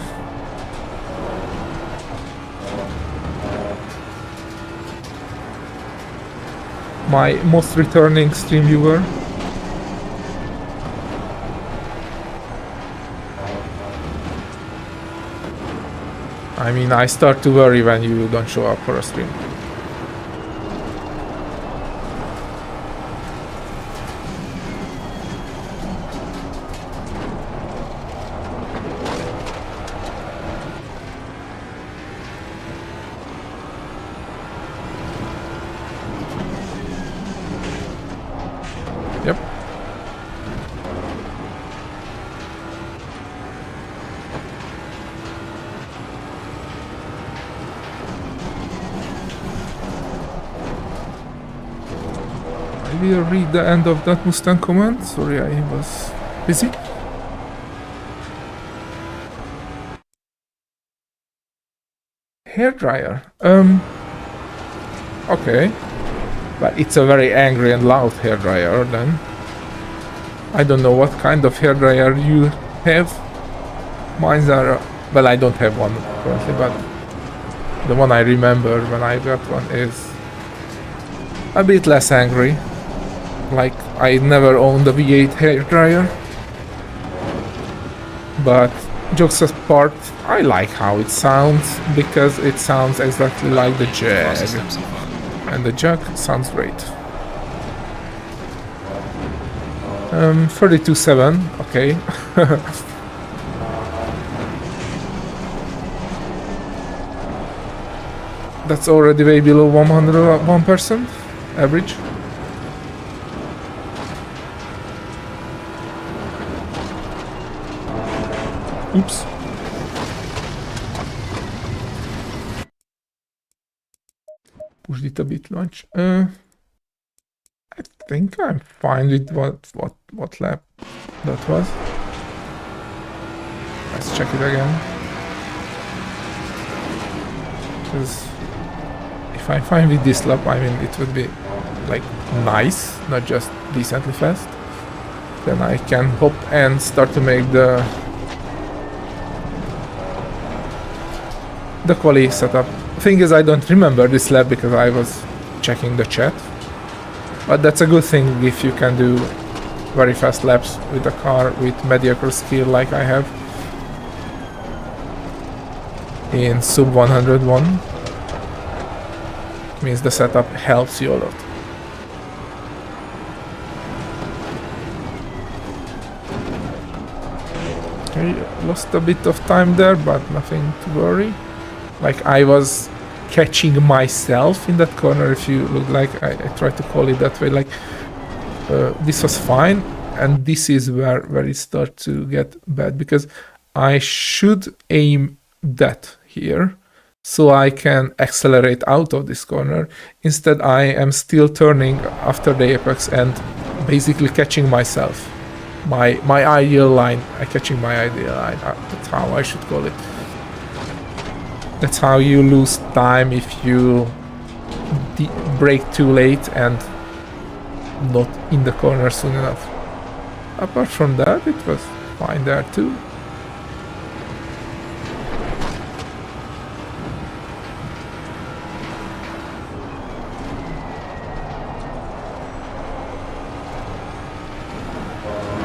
My most returning stream viewer. I mean, I start to worry when you don't show up for a stream. Yep. I will read the end of that Mustang comment. Sorry, I was busy. Hair dryer. Okay. But it's a very angry and loud hairdryer then. I don't know what kind of hairdryer you have. Mines are... well, I don't have one currently, but the one I remember when I got one is a bit less angry. Like, I never owned a V8 hairdryer. But jokes apart, I like how it sounds, because it sounds exactly like the Jag. And the Jag sounds great. 32.7, okay. That's already way below 101% average. Oops. Pushed it a bit much. I think I'm fine with what lap that was. Let's check it again. Because if I'm fine with this lap, I mean it would be like nice, not just decently fast. Then I can hop and start to make the quali setup. Thing is, I don't remember this lap because I was checking the chat. But that's a good thing if you can do very fast laps with a car with mediocre skill like I have in sub 101. Means the setup helps you a lot. Okay, lost a bit of time there, but nothing to worry. Like, I was catching myself in that corner, if you look, like I try to call it that way. Like, this was fine, and this is where it starts to get bad, because I should aim that here so I can accelerate out of this corner. Instead, I am still turning after the apex and basically catching myself. My ideal line. Catching my ideal line. That's how I should call it. That's how you lose time if you brake too late and not in the corner soon enough. Apart from that, it was fine there too.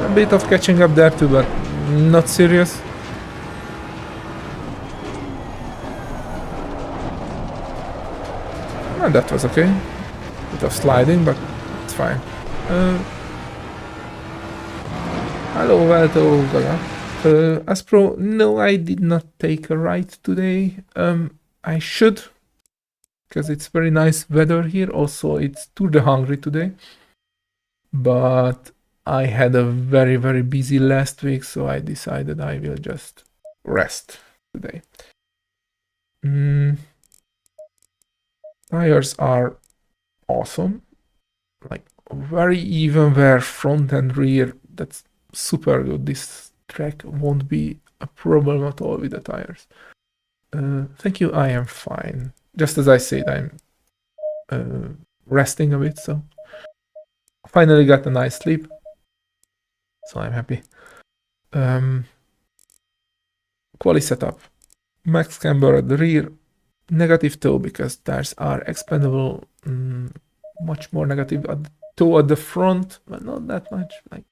A bit of catching up there too, but not serious. And that was okay. Bit of sliding, but it's fine. Hello, Valto. Aspro, no, I did not take a ride today. I should, because it's very nice weather here. Also, it's Tour de Hungary today. But I had a very, very busy last week, so I decided I will just rest today. Tires are awesome, like very even wear front and rear. That's super good. This track won't be a problem at all with the tires. Thank you, I am fine. Just as I said, I'm resting a bit, so finally got a nice sleep, so I'm happy. Quali setup, max camber at the rear. Negative toe because tires are expandable, much more negative toe at the front, but not that much, like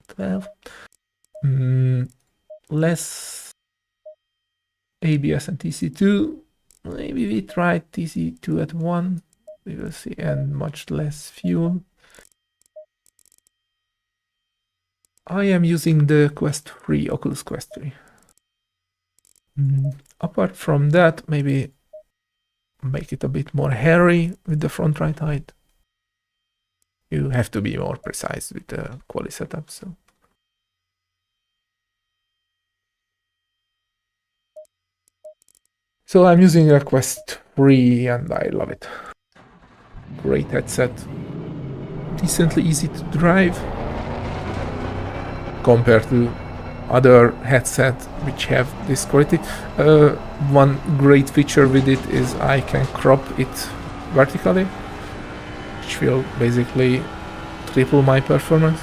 12. Less ABS and TC2. Maybe we try TC2 at 1, we will see, and much less fuel. I am using the Quest 3, Oculus Quest 3. Apart from that, maybe make it a bit more hairy with the front right height. You have to be more precise with the quali setup, so I'm using a Quest 3 and I love it. Great headset, decently easy to drive compared to other headsets which have this quality. One great feature with it is I can crop it vertically, which will basically triple my performance.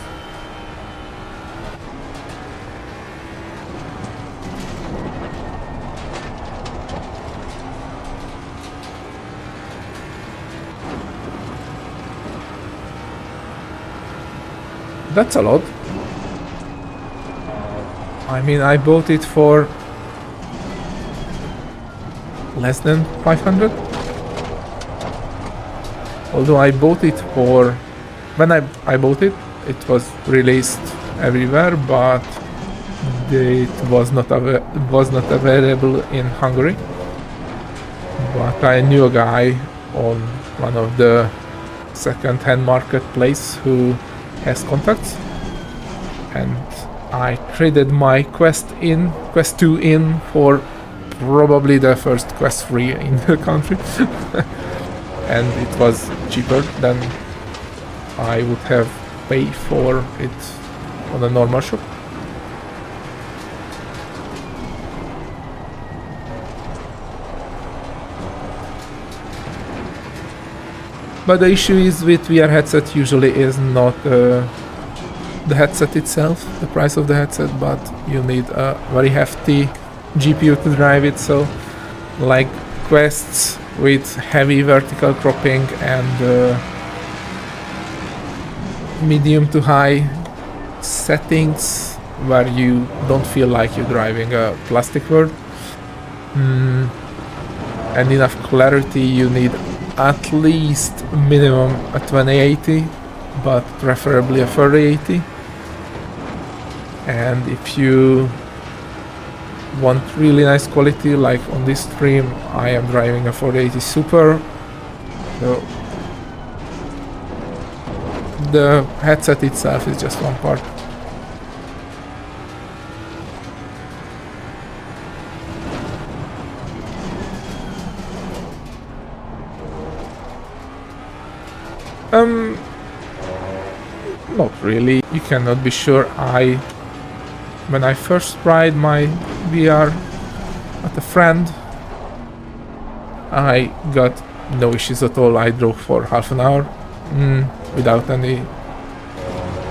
That's a lot. I mean, I bought it for less than 500. Although I bought it for... When I bought it, it was released everywhere, but it was not available in Hungary. But I knew a guy on one of the second-hand marketplace who has contacts, and I traded my Quest 2 in for probably the first Quest 3 in the country. And it was cheaper than I would have paid for it on a normal shop. But the issue is with VR headset usually is not the headset itself, the price of the headset, but you need a very hefty GPU to drive it. So like Quests with heavy vertical cropping and medium to high settings where you don't feel like you're driving a plastic world, and enough clarity, you need at least minimum a 2080, but preferably a 3080. And if you want really nice quality, like on this stream I am driving a 4080 Super, so the headset itself is just one part. Not really. You cannot be sure. When I first tried my VR at a friend, I got no issues at all. I drove for half an hour without any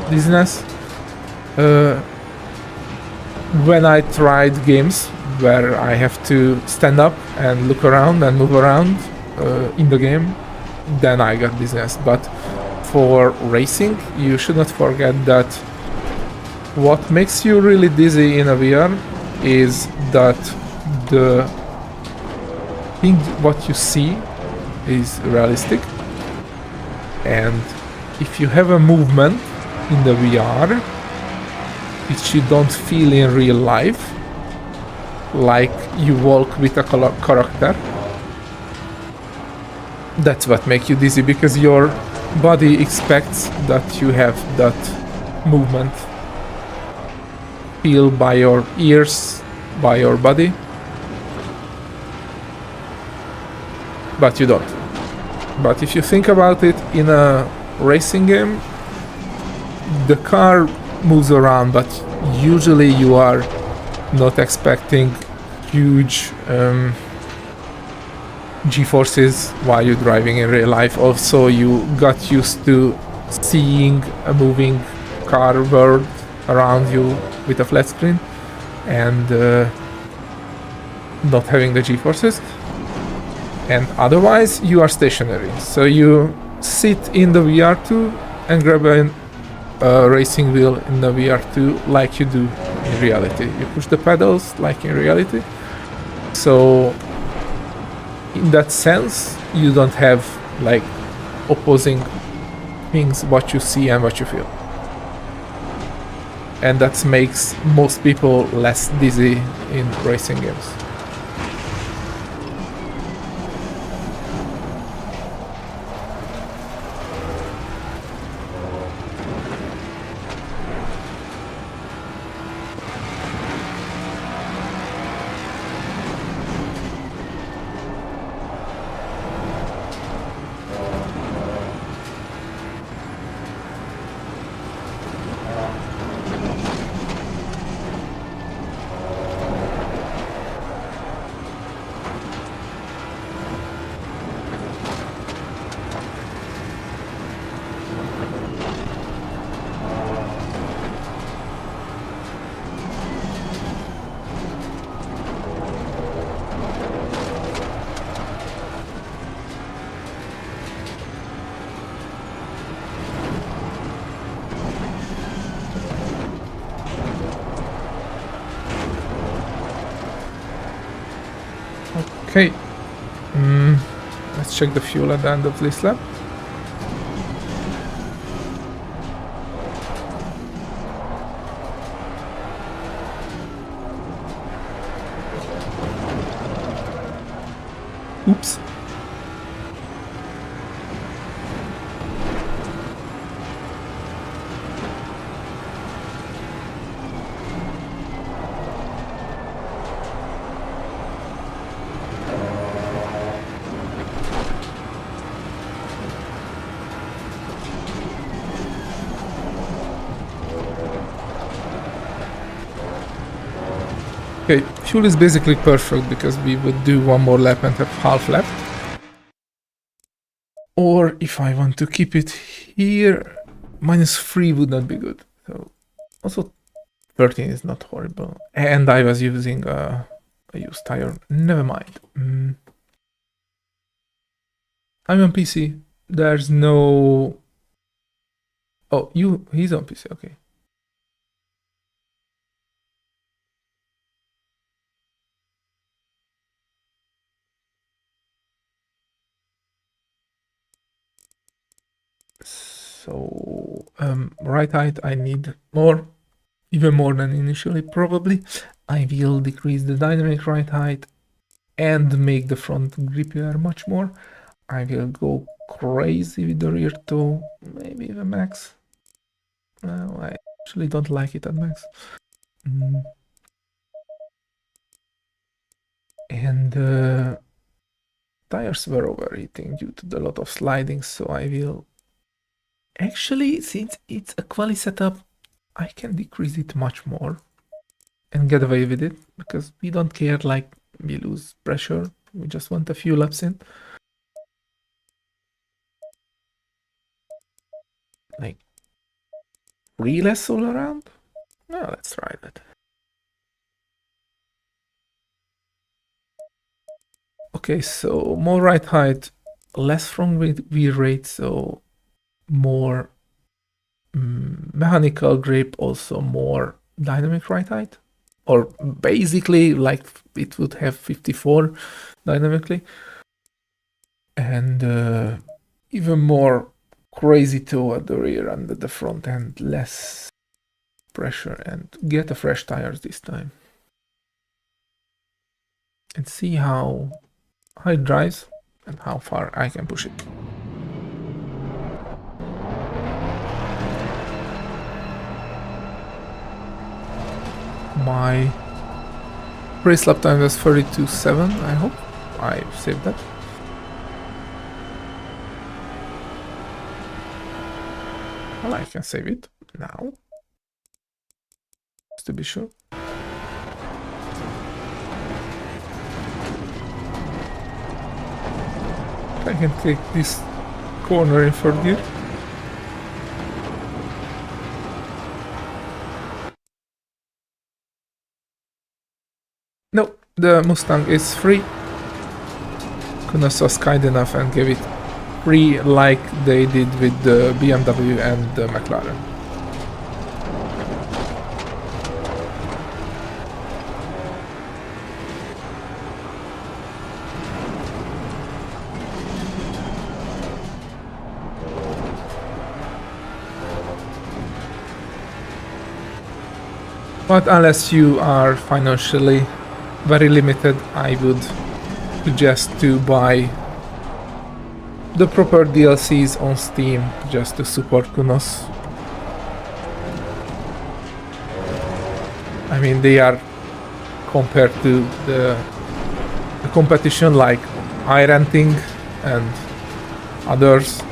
dizziness. When I tried games where I have to stand up and look around and move around in the game, then I got dizziness. But for racing, you should not forget that what makes you really dizzy in a VR is that the thing what you see is realistic, and if you have a movement in the VR which you don't feel in real life, like you walk with a character, that's what makes you dizzy, because your body expects that you have that movement feel by your ears, by your body, but you don't. But if you think about it, in a racing game, the car moves around, but usually you are not expecting huge G-forces while you're driving in real life. Also, you got used to seeing a moving car world around you with a flat screen and not having the G-forces. And otherwise, you are stationary. So you sit in the VR2 and grab a racing wheel in the VR2 like you do in reality. You push the pedals like in reality. So in that sense, you don't have like opposing things, what you see and what you feel. And that makes most people less dizzy in racing games. Okay, let's check the fuel at the end of this lap. Oops. Okay, fuel is basically perfect because we would do one more lap and have half left. Or if I want to keep it here, -3 would not be good. So also 13 is not horrible. And I was using a used tire. Never mind. I'm on PC. There's no... Oh, he's on PC, okay. So, right height, I need more, even more than initially, probably. I will decrease the dynamic right height and make the front grippier much more. I will go crazy with the rear toe, maybe even max. Well, I actually don't like it at max. And tires were overheating due to the lot of sliding, so I will... Actually, since it's a quali setup, I can decrease it much more and get away with it, because we don't care, like, we lose pressure. We just want a few laps in. Like, 3 less all around? No, let's try that. Okay, so more right height, less front wheel rate, so more mechanical grip, also more dynamic right height, or basically like it would have 54 dynamically, and even more crazy toe at the rear and at the front end, less pressure, and get a fresh tires this time and see how it drives and how far I can push it. My race lap time was 32.7. I hope I saved that. Well, I can save it now, just to be sure. I can take this corner in third gear. No, the Mustang is free. Kunos was kind enough and gave it free like they did with the BMW and the McLaren. But unless you are financially very limited, I would suggest to buy the proper DLCs on Steam just to support Kunos. I mean, they are, compared to the competition like iRenting and others,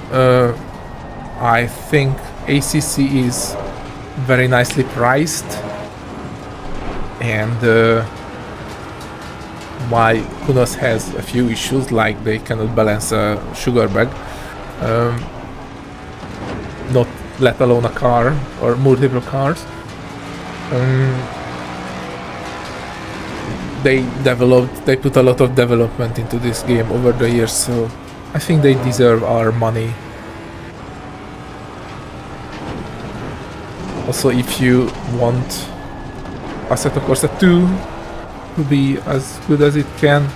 I think ACC is very nicely priced, and while Kunos has a few issues, like they cannot balance a sugar bag, not let alone a car or multiple cars. They put a lot of development into this game over the years, so I think they deserve our money. Also, if you want Assetto Corsa 2 to be as good as it can,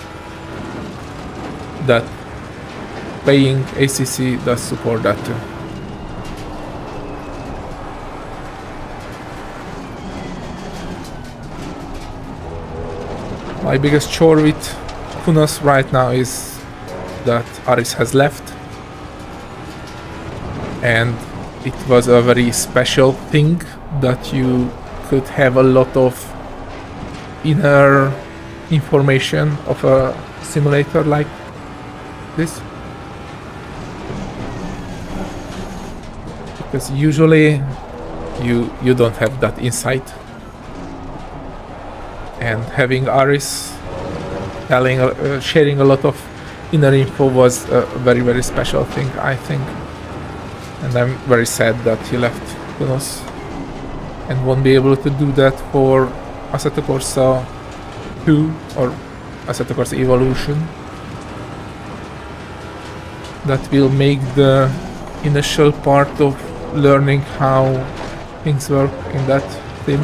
that paying ACC does support that too. My biggest chore with Kunos right now is that Aris has left, and it was a very special thing that you could have a lot of inner information of a simulator like this, because usually you don't have that insight, and having Aris sharing a lot of inner info was a very, very special thing, I think. And I'm very sad that he left Kunos and won't be able to do that for Assetto Corsa 2 or Assetto Corsa Evolution. That will make the initial part of learning how things work in that thing,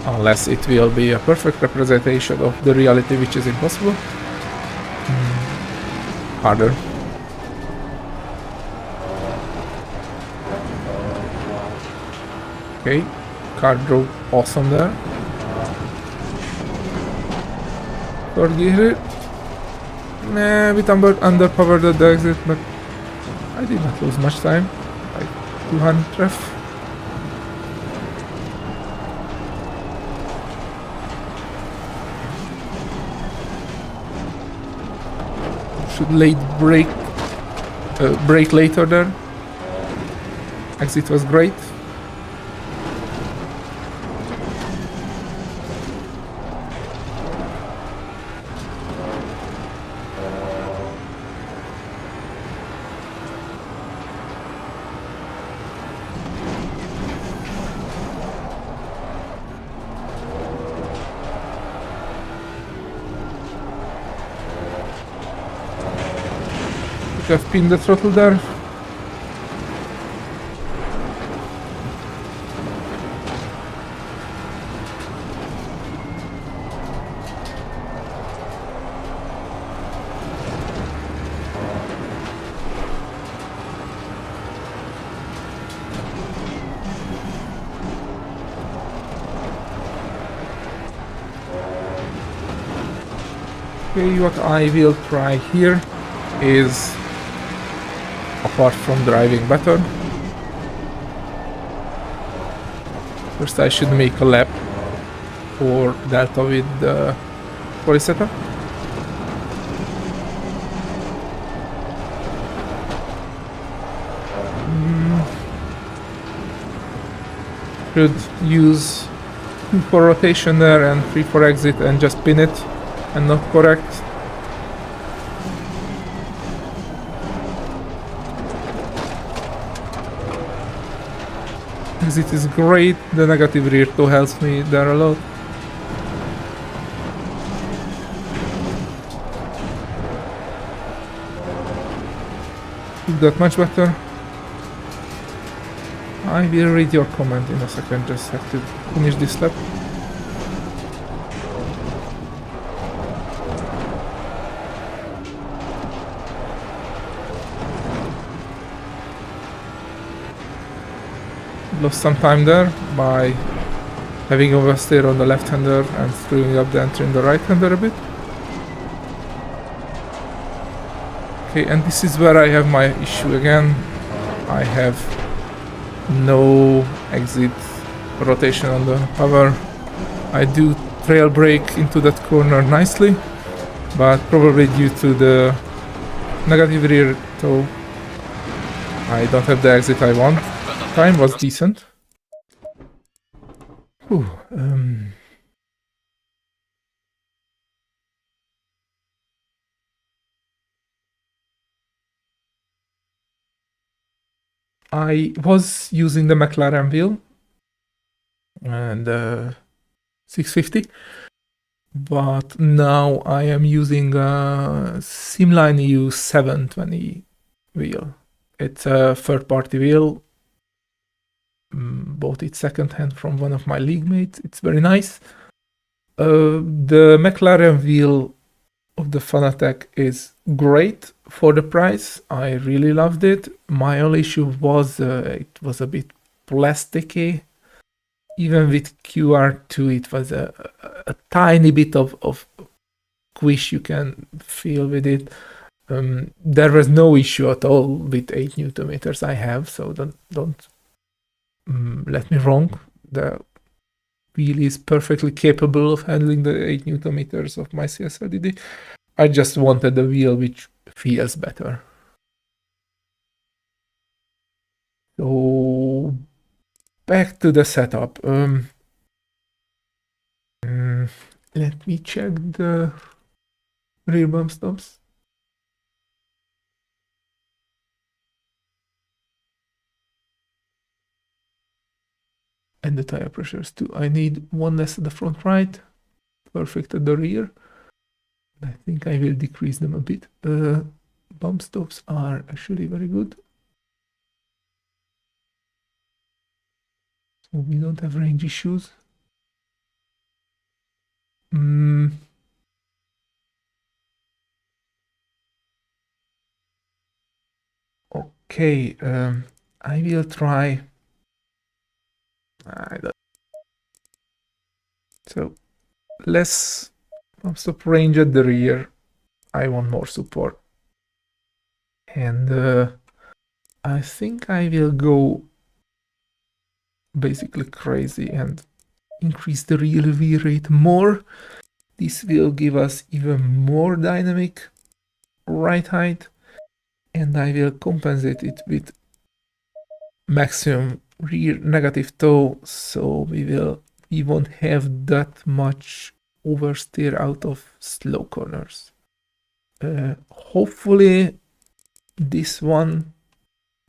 unless it will be a perfect representation of the reality, which is impossible. Harder. Okay, car drove awesome there. Third gear. Nah, a bit underpowered at the exit, but I did not lose much time. Like 200 ref. Should late brake later there. Exit was great. I've pinned the throttle there. Okay, what I will try here is, apart from driving better, first I should make a lap for Delta with the police setup. Should use 2 for rotation there and 3 for exit and just pin it and not correct. Exit is great, the negative rear toe helps me there a lot. Did that much better. I will read your comment in a second, just have to finish this lap. Lost some time there by having oversteer on the left-hander and screwing up the entry in the right-hander a bit. Okay, and this is where I have my issue again. I have no exit rotation on the power. I do trail brake into that corner nicely, but probably due to the negative rear toe, I don't have the exit I want. Time was decent. Whew, I was using the McLaren wheel and 650, but now I am using a Simline EU 720 wheel. It's a third-party wheel. Bought it second-hand from one of my league mates. It's very nice. The McLaren wheel of the Fanatec is great for the price. I really loved it. My only issue was it was a bit plasticky. Even with QR2, it was a tiny bit of squish you can feel with it. There was no issue at all with 8 Newton meters I have, so don't let me wrong. The wheel is perfectly capable of handling the 8 Newton meters of my CSLDD. I just wanted a wheel which feels better. So back to the setup. Let me check the rear bump stops. And the tire pressures too. I need one less at the front right, perfect at the rear. I think I will decrease them a bit. Bump stops are actually very good. So we don't have range issues. Okay, I will try. So less bump stop range at the rear. I want more support. And I think I will go basically crazy and increase the rear wheel rate more. This will give us even more dynamic right height, and I will compensate it with maximum rear negative toe, so we won't have that much oversteer out of slow corners. Hopefully this one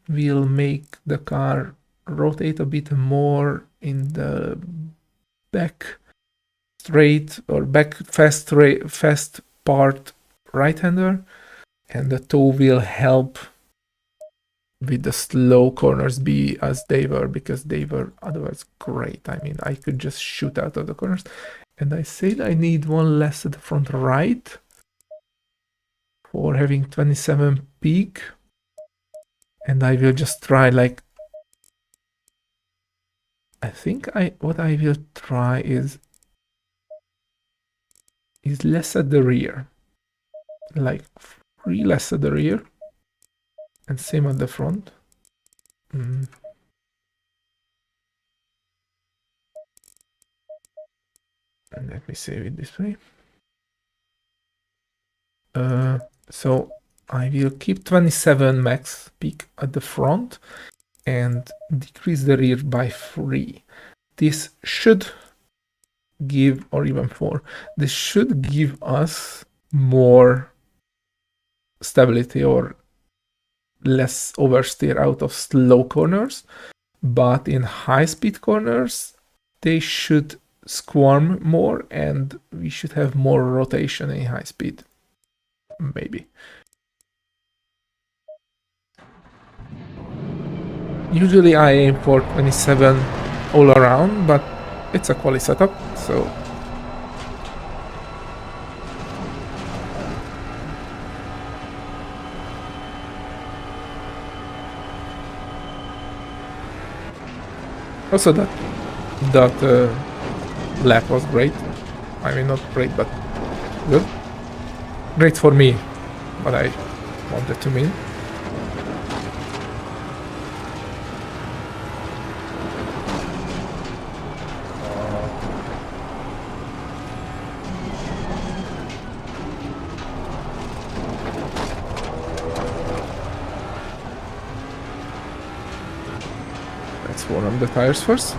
will make the car rotate a bit more in the back straight or back fast part right-hander, and the toe will help with the slow corners be as they were, because they were otherwise great. I mean, I could just shoot out of the corners. And I said I need one less at the front right for having 27 peak, and I will just try, like, I think what I will try is less at the rear, like 3 less at the rear, and same at the front. And let me save it this way. So I will keep 27 max peak at the front and decrease the rear by 3. This should give, or even 4, this should give us more stability or less oversteer out of slow corners, but in high speed corners they should squirm more and we should have more rotation in high speed, maybe. Usually I aim for 27 all around, but it's a quali setup, so also that lap was great. I mean, not great, but good. Great for me, what I wanted to mean. Let's warm up the tires first.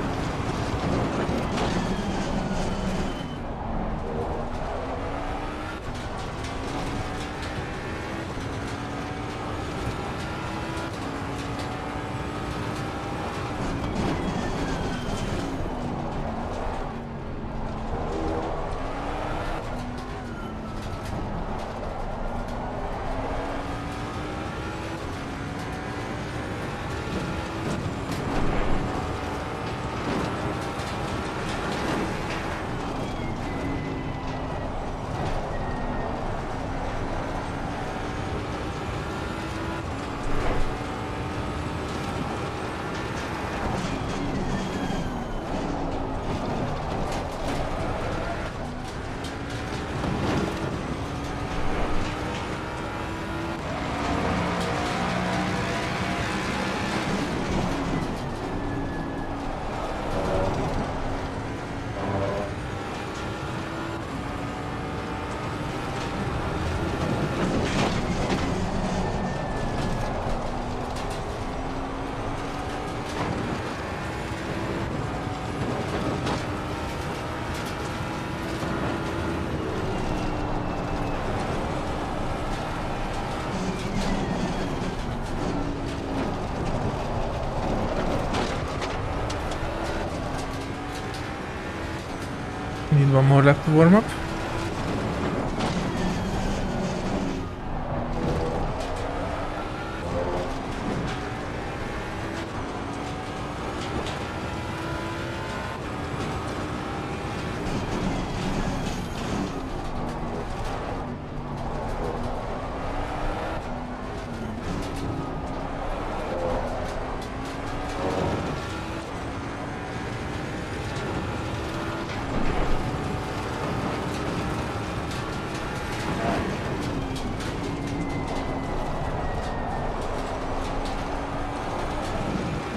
Need one more lap to warm up.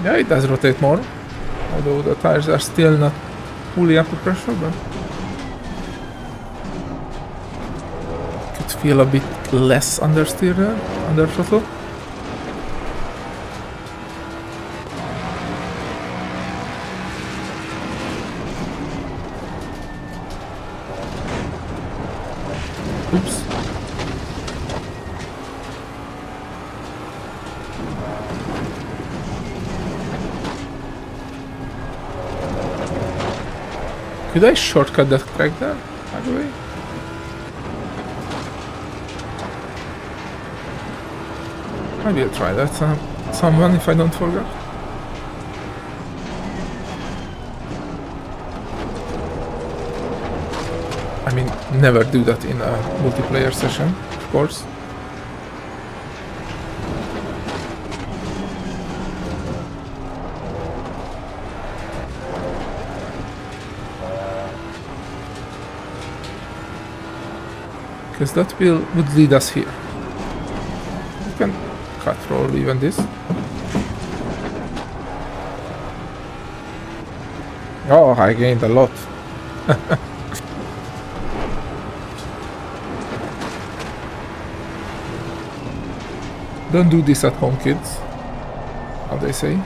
Yeah, it does rotate more, although the tires are still not fully up to pressure, but could feel a bit less understeer there, under throttle. Oops. Could I shortcut that crack there, by the way? Maybe I'll try that someone if I don't forget. I mean, never do that in a multiplayer session, of course. Because that would lead us here. You can cut roll even this. Oh, I gained a lot. Don't do this at home, kids. How they say.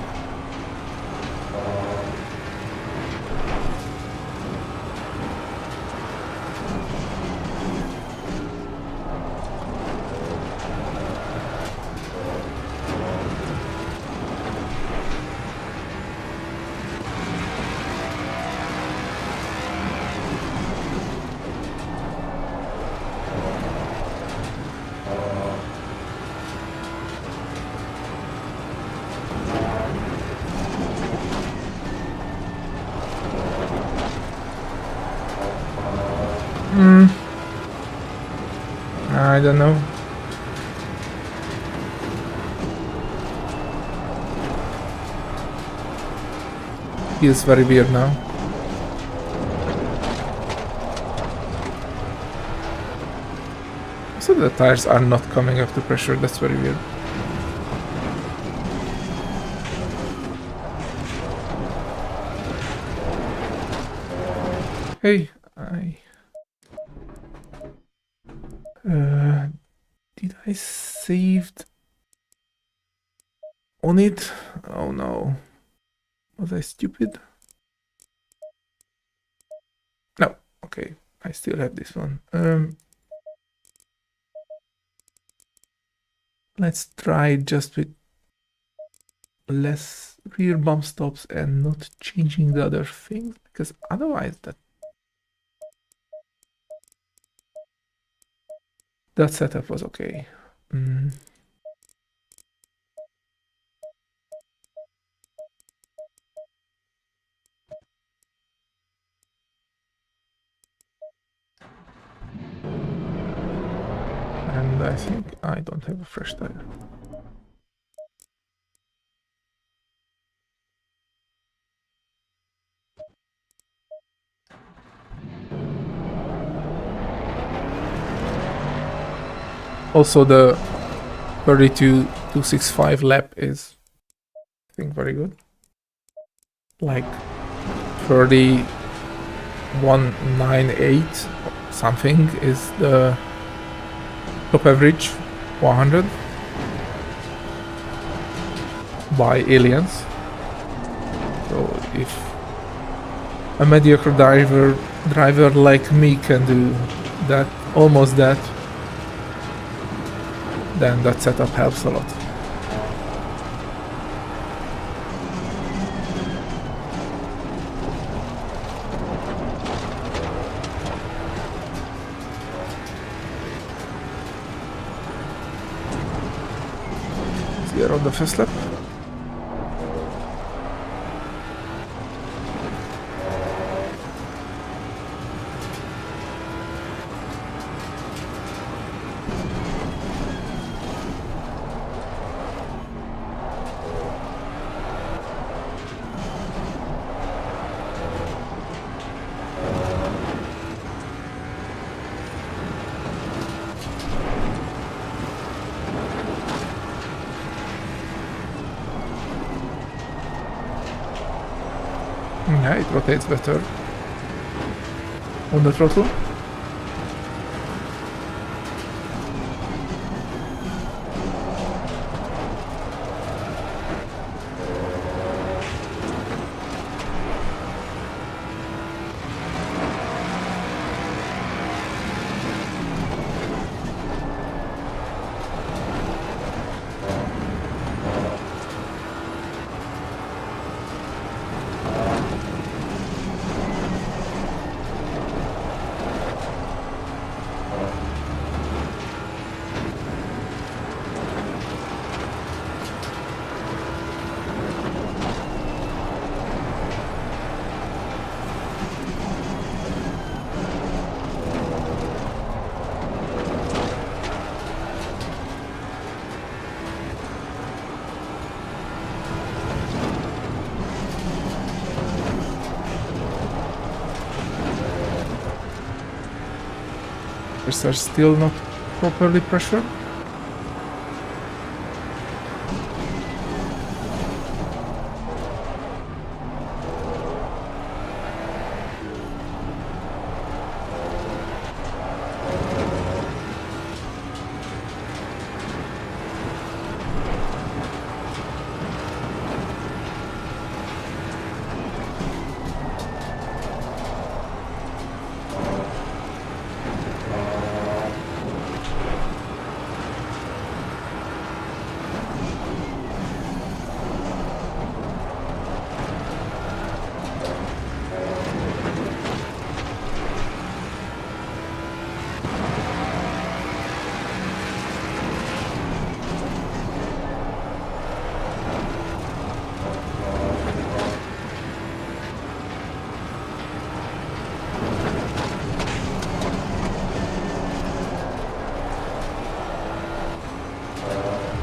I don't know. Feels very weird now. So the tires are not coming up to pressure, that's very weird. Hey, did I saved on it? Oh no. Was I stupid? No, okay. I still have this one. Let's try just with less rear bump stops and not changing the other things, because otherwise that setup was okay. And I think I don't have a fresh tire. Also, the 32.265 lap is, I think, very good. Like 31.98 something is the top average 100 by aliens. So if a mediocre driver like me can do that, almost that, then that setup helps a lot. on the first lap. Yeah, it rotates better on the throttle. Tires are still not properly pressured.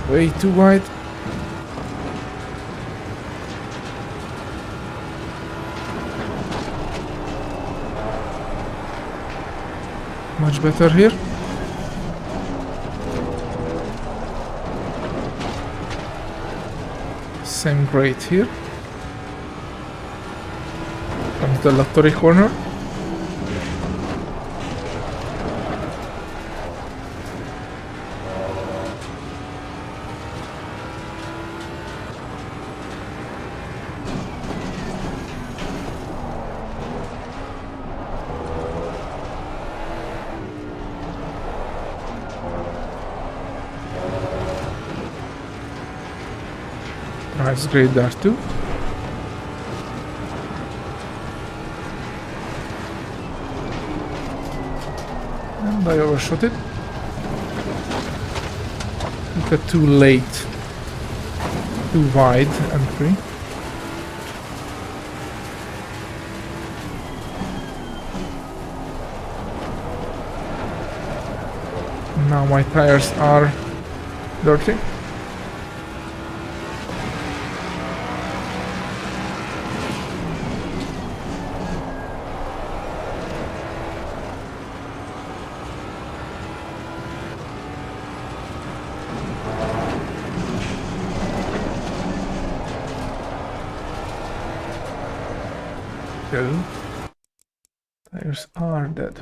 Way too wide. Much better here. Same grade here. Comes the Lattori corner. Drives great there too. And I overshot it. Look at too late. Too wide entry. Now my tires are dirty. Tires are dead.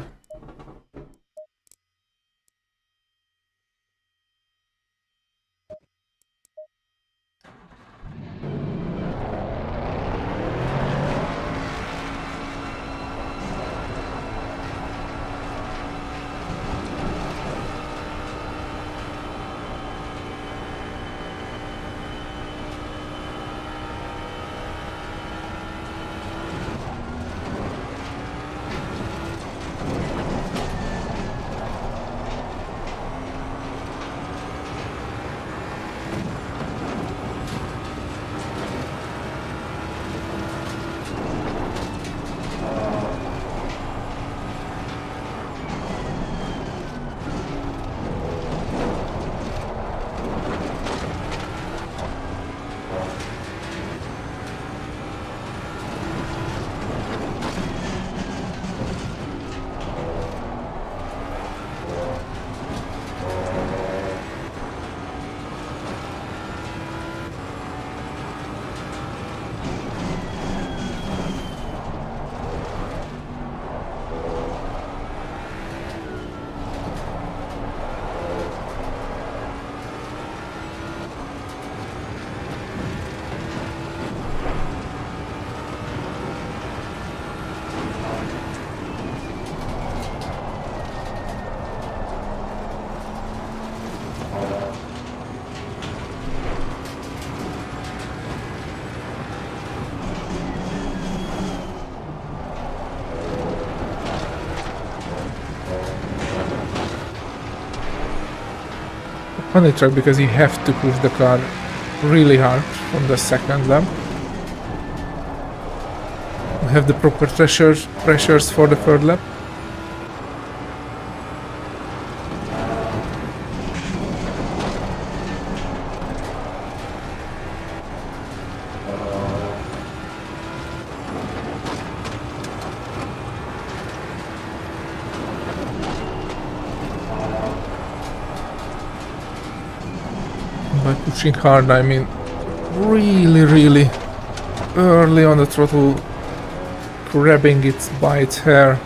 on the track because you have to push the car really hard on the second lap. You have the proper pressures for the third lap. By pushing hard, I mean really early on the throttle, grabbing it by its hair.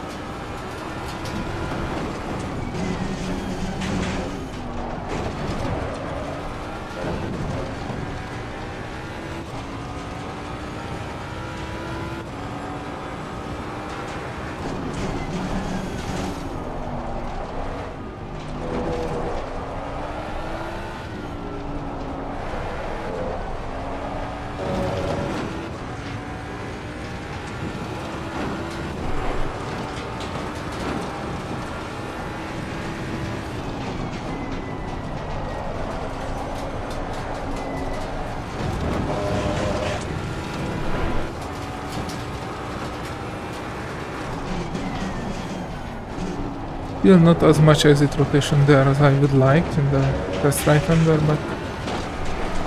Still not as much exit rotation there as I would like in the test right-hander, but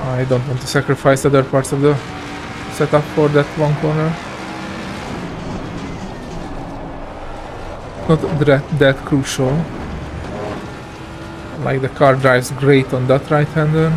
I don't want to sacrifice other parts of the setup for that one corner. Not that crucial. Like the car drives great on that right-hander.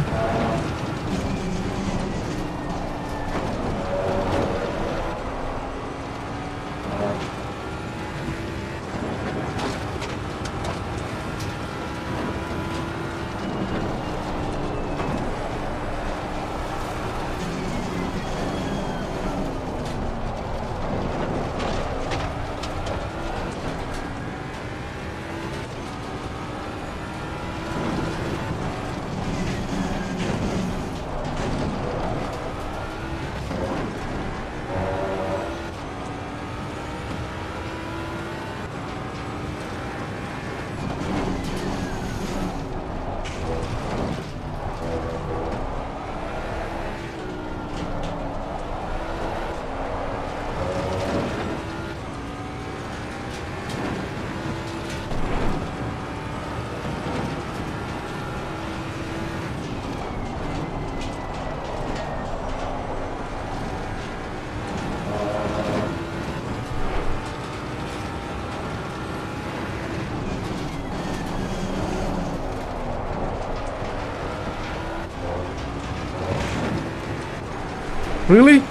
Really?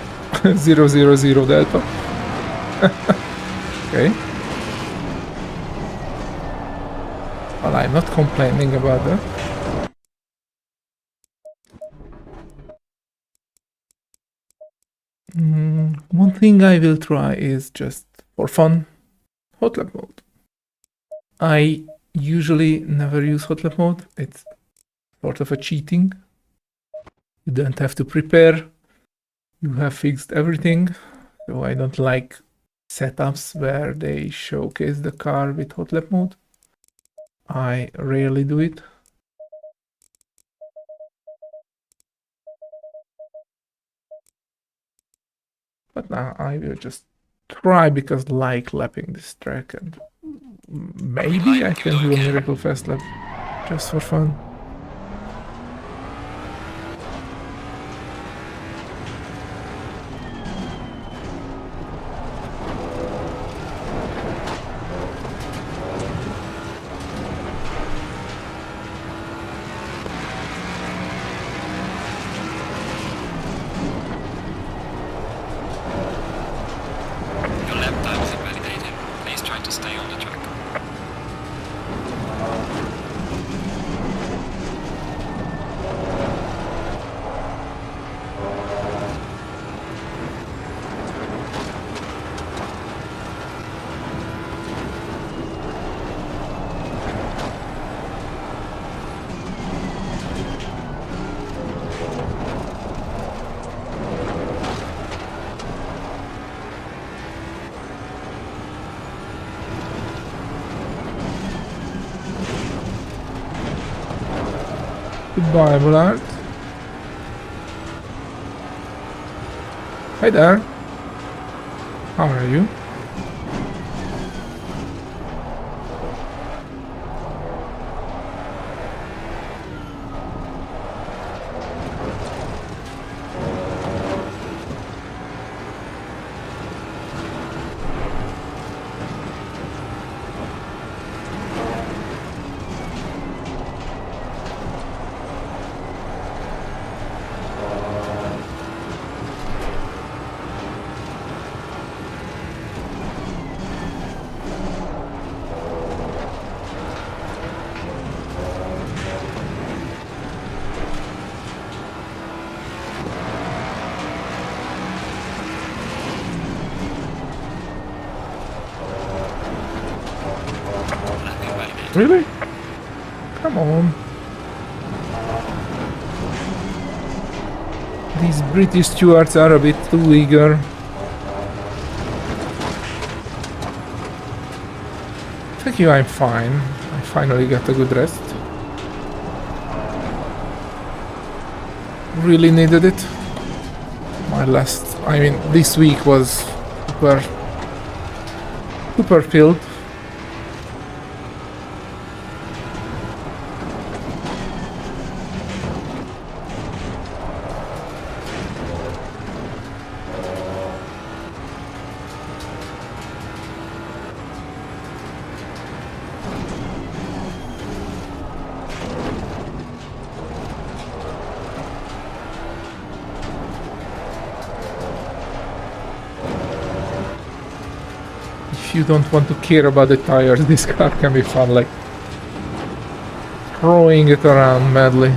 000 delta? Okay. Well, I'm not complaining about that. One thing I will try is just for fun, hot lap mode. I usually never use hot lap mode. It's sort of a cheating. You don't have to prepare. You have fixed everything. So I don't like setups where they showcase the car with hot lap mode. I rarely do it. But now I will just try because I like lapping this track, and maybe I can do a miracle fast lap just for fun. Goodbye, Bullard. Hi there. How are you? Really? Come on. These British stewards are a bit too eager. Thank you, I'm fine. I finally got a good rest. Really needed it. This week was super filled. If you don't want to care about the tires, this car can be fun, like throwing it around madly.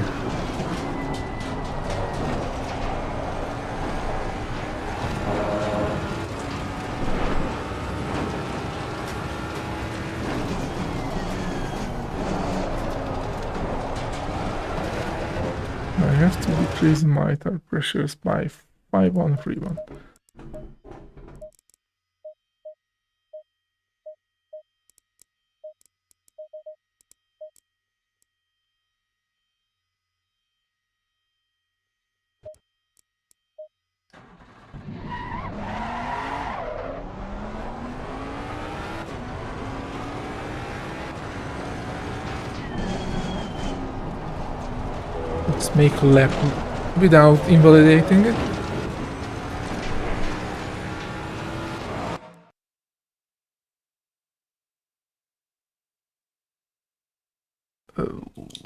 I have to decrease my tire pressures by 5131. Let's make a lap without invalidating it.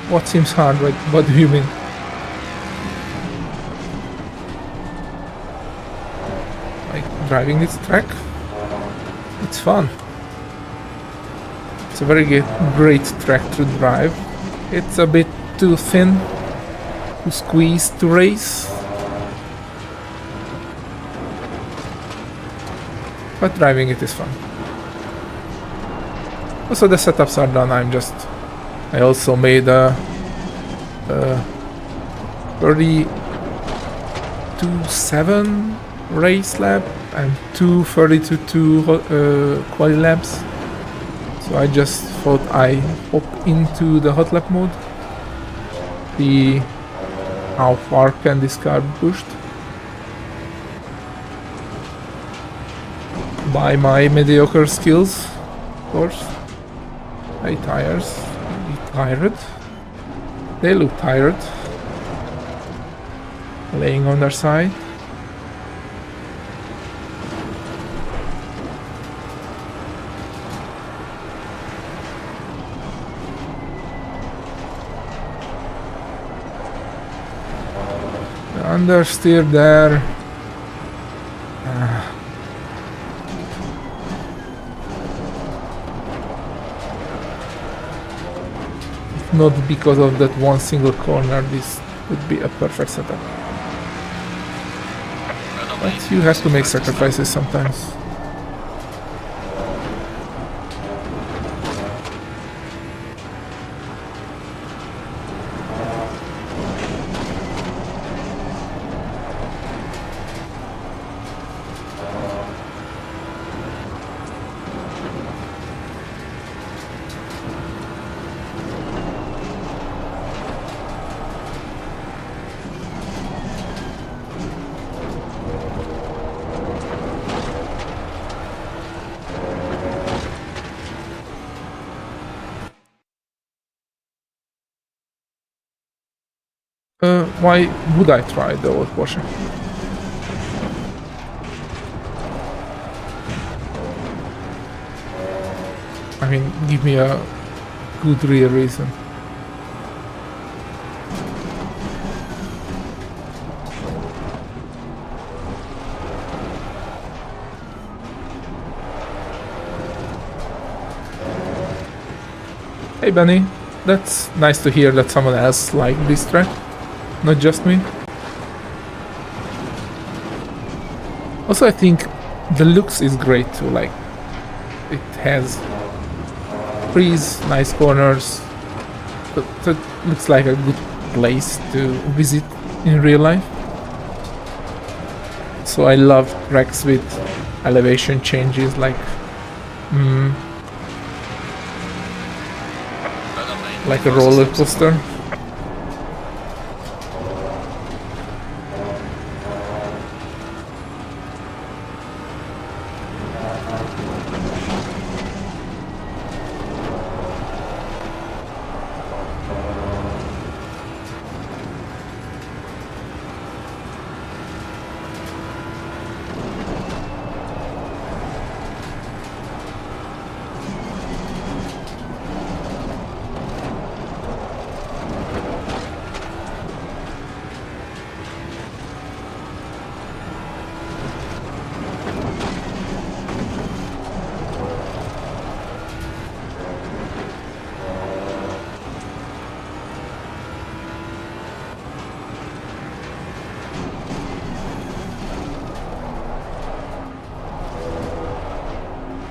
What seems hard? Like, what do you mean? Like driving this track? It's fun. It's a very great track to drive. It's a bit too thin to squeeze to race, but driving it is fun. Also, the setups are done. I also made a 32.7 race lap and two 32.2 quali laps. So I just thought I hop into the hot lap mode. See how far can this car be pushed by my mediocre skills, of course. My tires, tired. They look tired, laying on their side. Understeer there. If not because of that one single corner, this would be a perfect setup. But you have to make sacrifices sometimes. why would I try the old Porsche? I mean, give me a good real reason. Hey Benny, that's nice to hear that someone else liked this track, not just me. Also, I think the looks is great too, like it has trees, nice corners, so it looks like a good place to visit in real life. So I love tracks with elevation changes, like a roller coaster.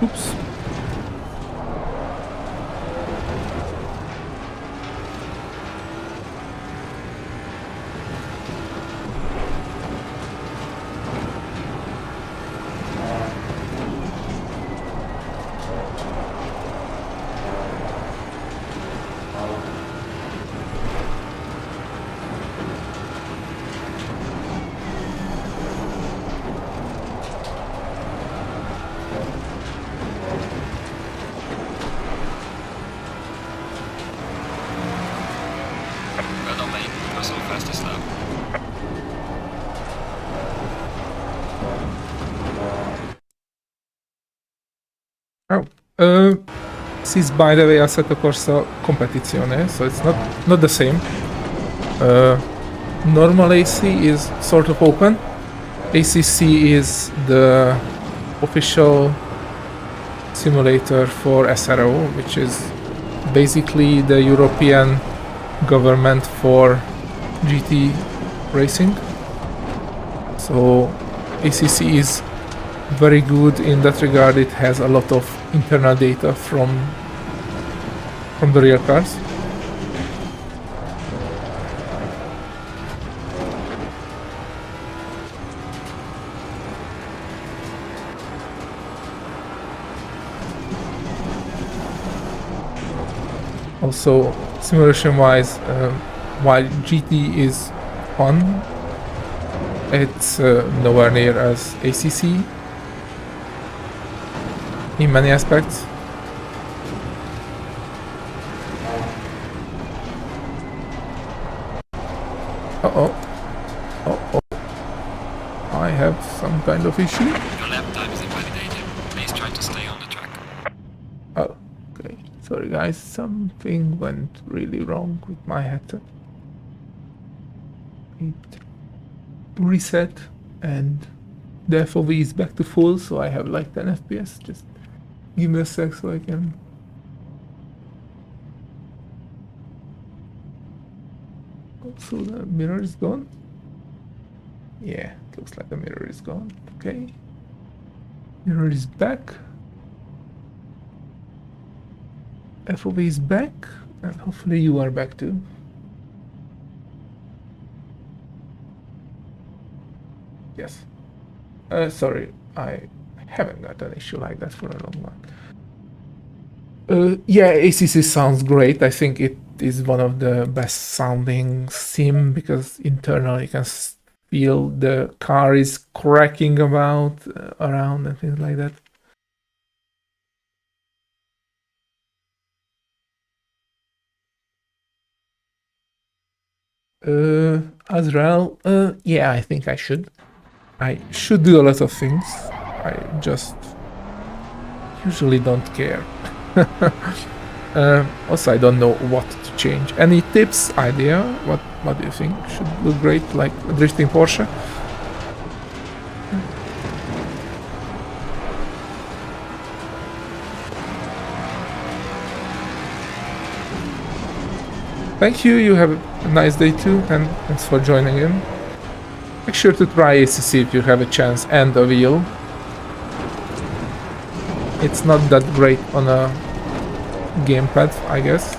Oops. Oh, this is by the way Assetto Corsa competizione, so it's not the same. Normal AC is sort of open. ACC is the official simulator for SRO, which is basically the European government for GT racing. So ACC is very good in that regard. It has a lot of internal data from the real cars. Also, simulation-wise, while GT is fun, it's nowhere near as ACC in many aspects. Uh-oh. Uh-oh. I have some kind of issue. Your lap time is invalidated. Please try to stay on the track. Oh, okay. Sorry guys, something went really wrong with my headset. It reset and the FOV is back to full, so I have like 10 FPS. Just give me a sec so I can... So the mirror is gone? Yeah, it looks like the mirror is gone. Okay. Mirror is back. FOV is back, and hopefully you are back too. Yes. Sorry, I haven't got an issue like that for a long while. Yeah, ACC sounds great. I think it is one of the best sounding sim because internally you can feel the car is cracking about around and things like that. Azrael, yeah, I think I should. I should do a lot of things. I just usually don't care. Also, I don't know what to change. Any tips, idea? What do you think? Should look great, like a drifting Porsche? Thank you, you have a nice day too, and thanks for joining in. Make sure to try ACC if you have a chance, and a wheel. It's not that great on a gamepad, I guess.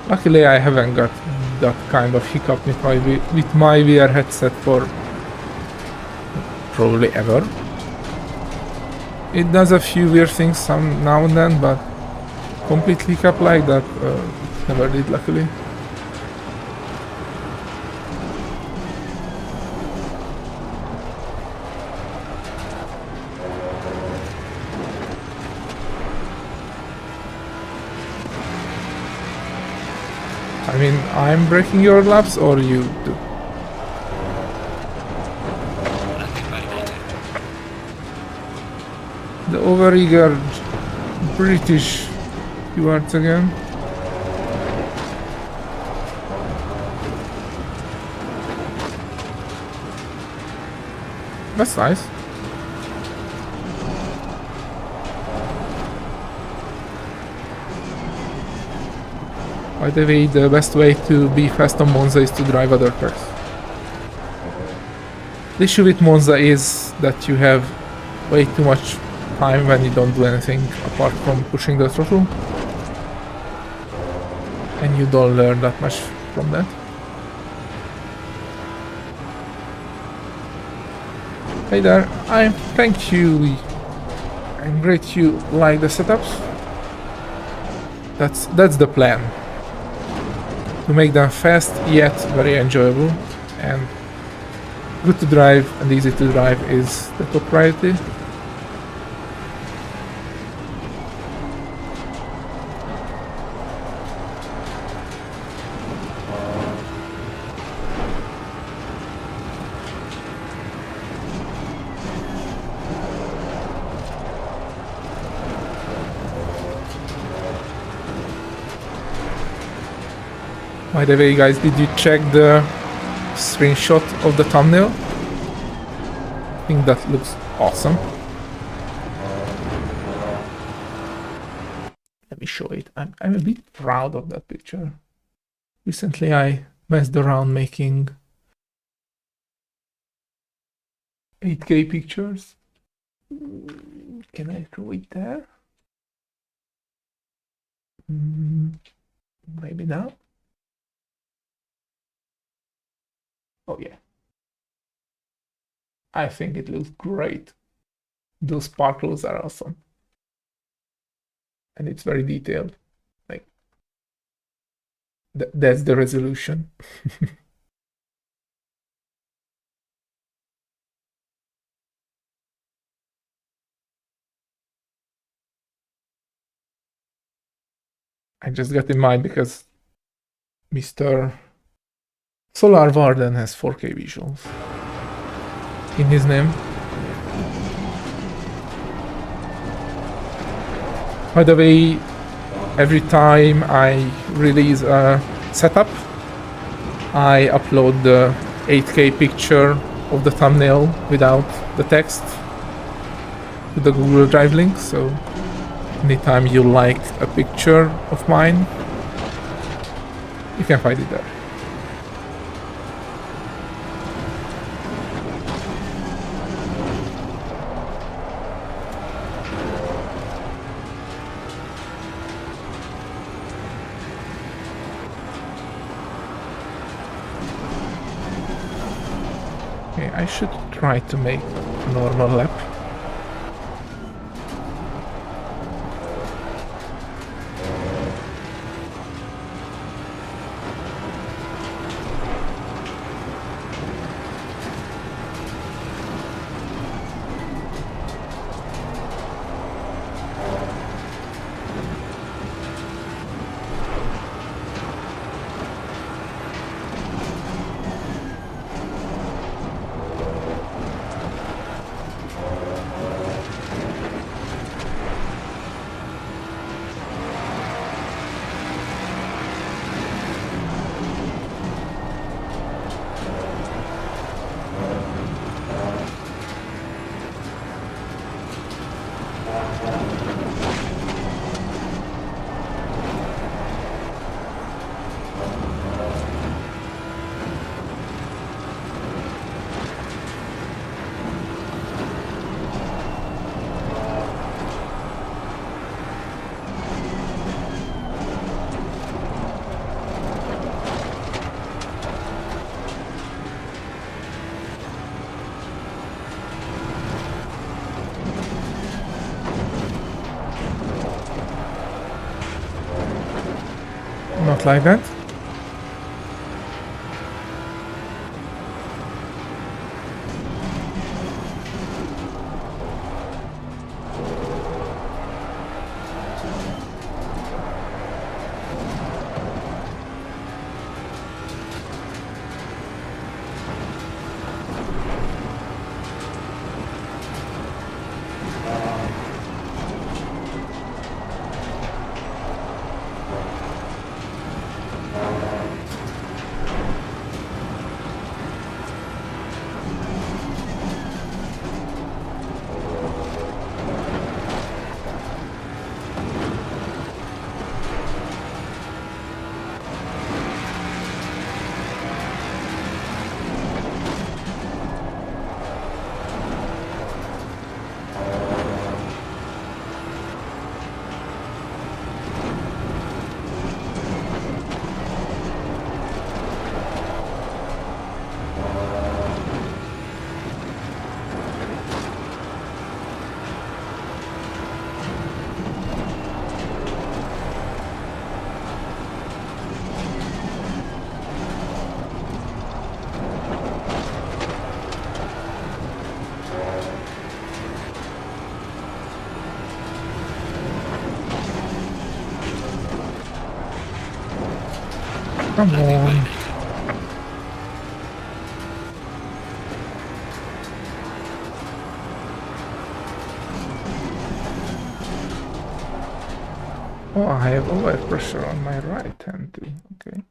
Luckily, I haven't got that kind of hiccup with my VR headset for probably ever. It does a few weird things some now and then, but complete hiccup like that, never did, luckily. I mean, I'm breaking your laps or you do? Let me validate it. The overeager British stewards again. That's nice. By the way, the best way to be fast on Monza is to drive other cars. The issue with Monza is that you have way too much time when you don't do anything apart from pushing the throttle. And you don't learn that much from that. Hey there, thank you. I'm great you like the setups. That's the plan. To make them fast yet very enjoyable and good to drive and easy to drive is the top priority. By the way, guys, did you check the screenshot of the thumbnail? I think that looks awesome. Let me show it. I'm a bit proud of that picture. Recently I messed around making 8K pictures. Can I throw it there? Maybe now? Oh yeah. I think it looks great. Those sparkles are awesome. And it's very detailed. Like, that's the resolution. I just got in mind because Mr. Solar Warden has 4K visuals in his name. By the way, every time I release a setup, I upload the 8K picture of the thumbnail without the text to the Google Drive link, so anytime you like a picture of mine, You can find it there. Okay, I should try to make a normal lap. Not like that. Come on. Oh, I have over pressure on my right hand too. Okay.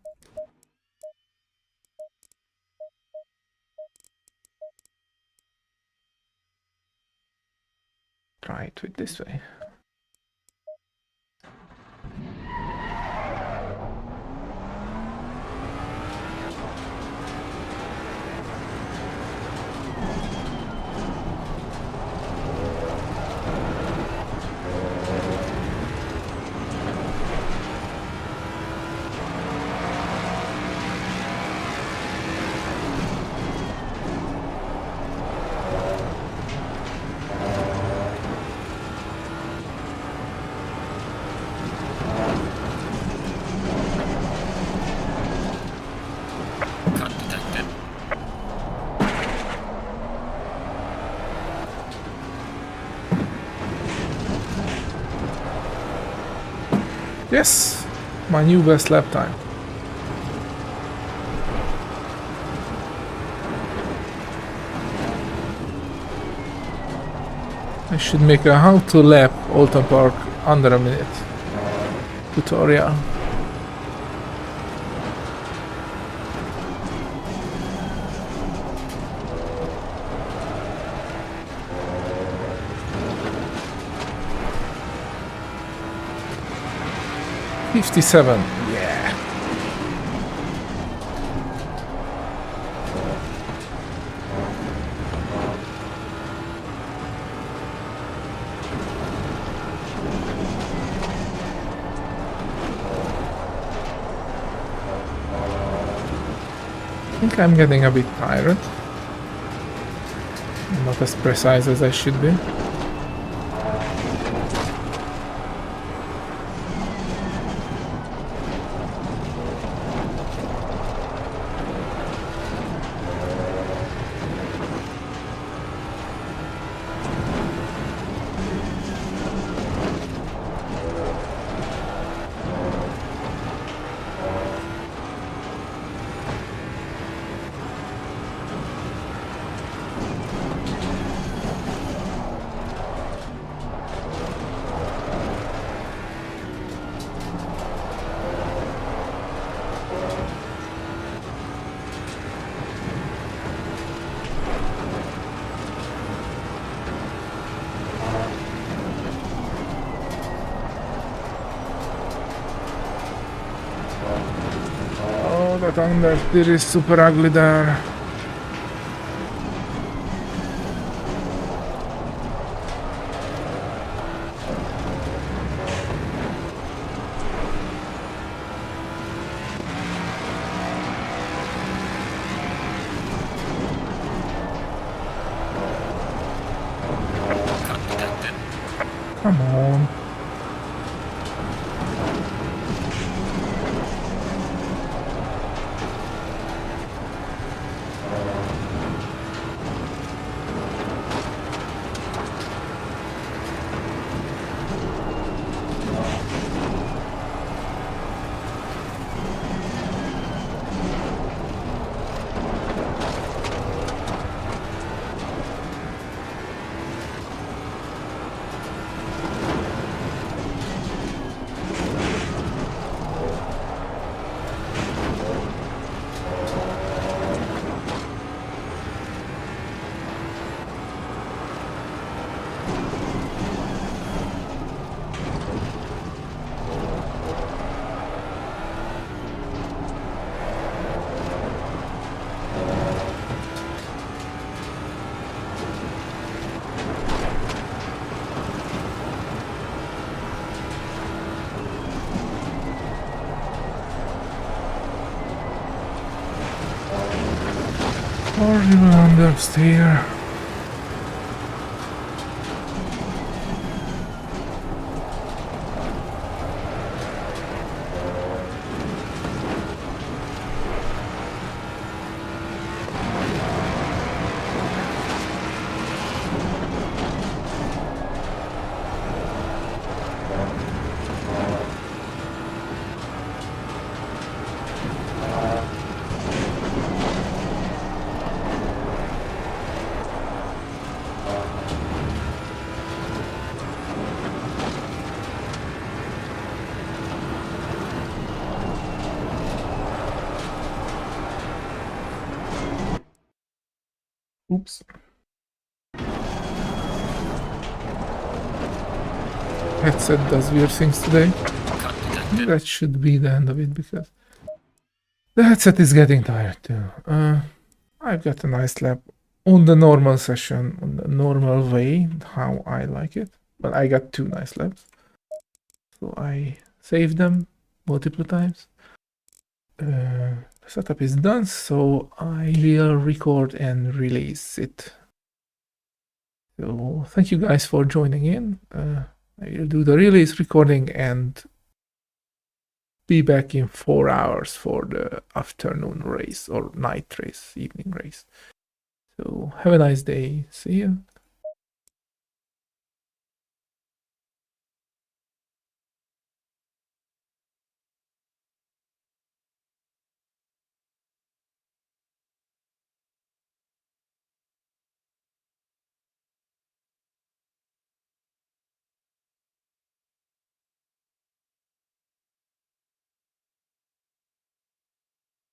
Try it with this way. Cut detected. Yes, my new best lap time. I should make a how to lap Oulton Park under a minute tutorial. $57. Yeah. think I'm getting a bit tired. I'm not as precise as I should be. Oh, that understeer is super ugly there. Cut detected. Come on. Horrible understeer. Oops. Headset does weird things today. Cut detected. That should be the end of it because the headset is getting tired too. I've got a nice lap on the normal session, on the normal way, how I like it. But I got 2 nice laps. So I saved them multiple times. The setup is done, so I will record and release it. So thank you guys for joining in. I will do the release recording and be back in 4 hours for the afternoon race or night race, evening race. So have a nice day. See you.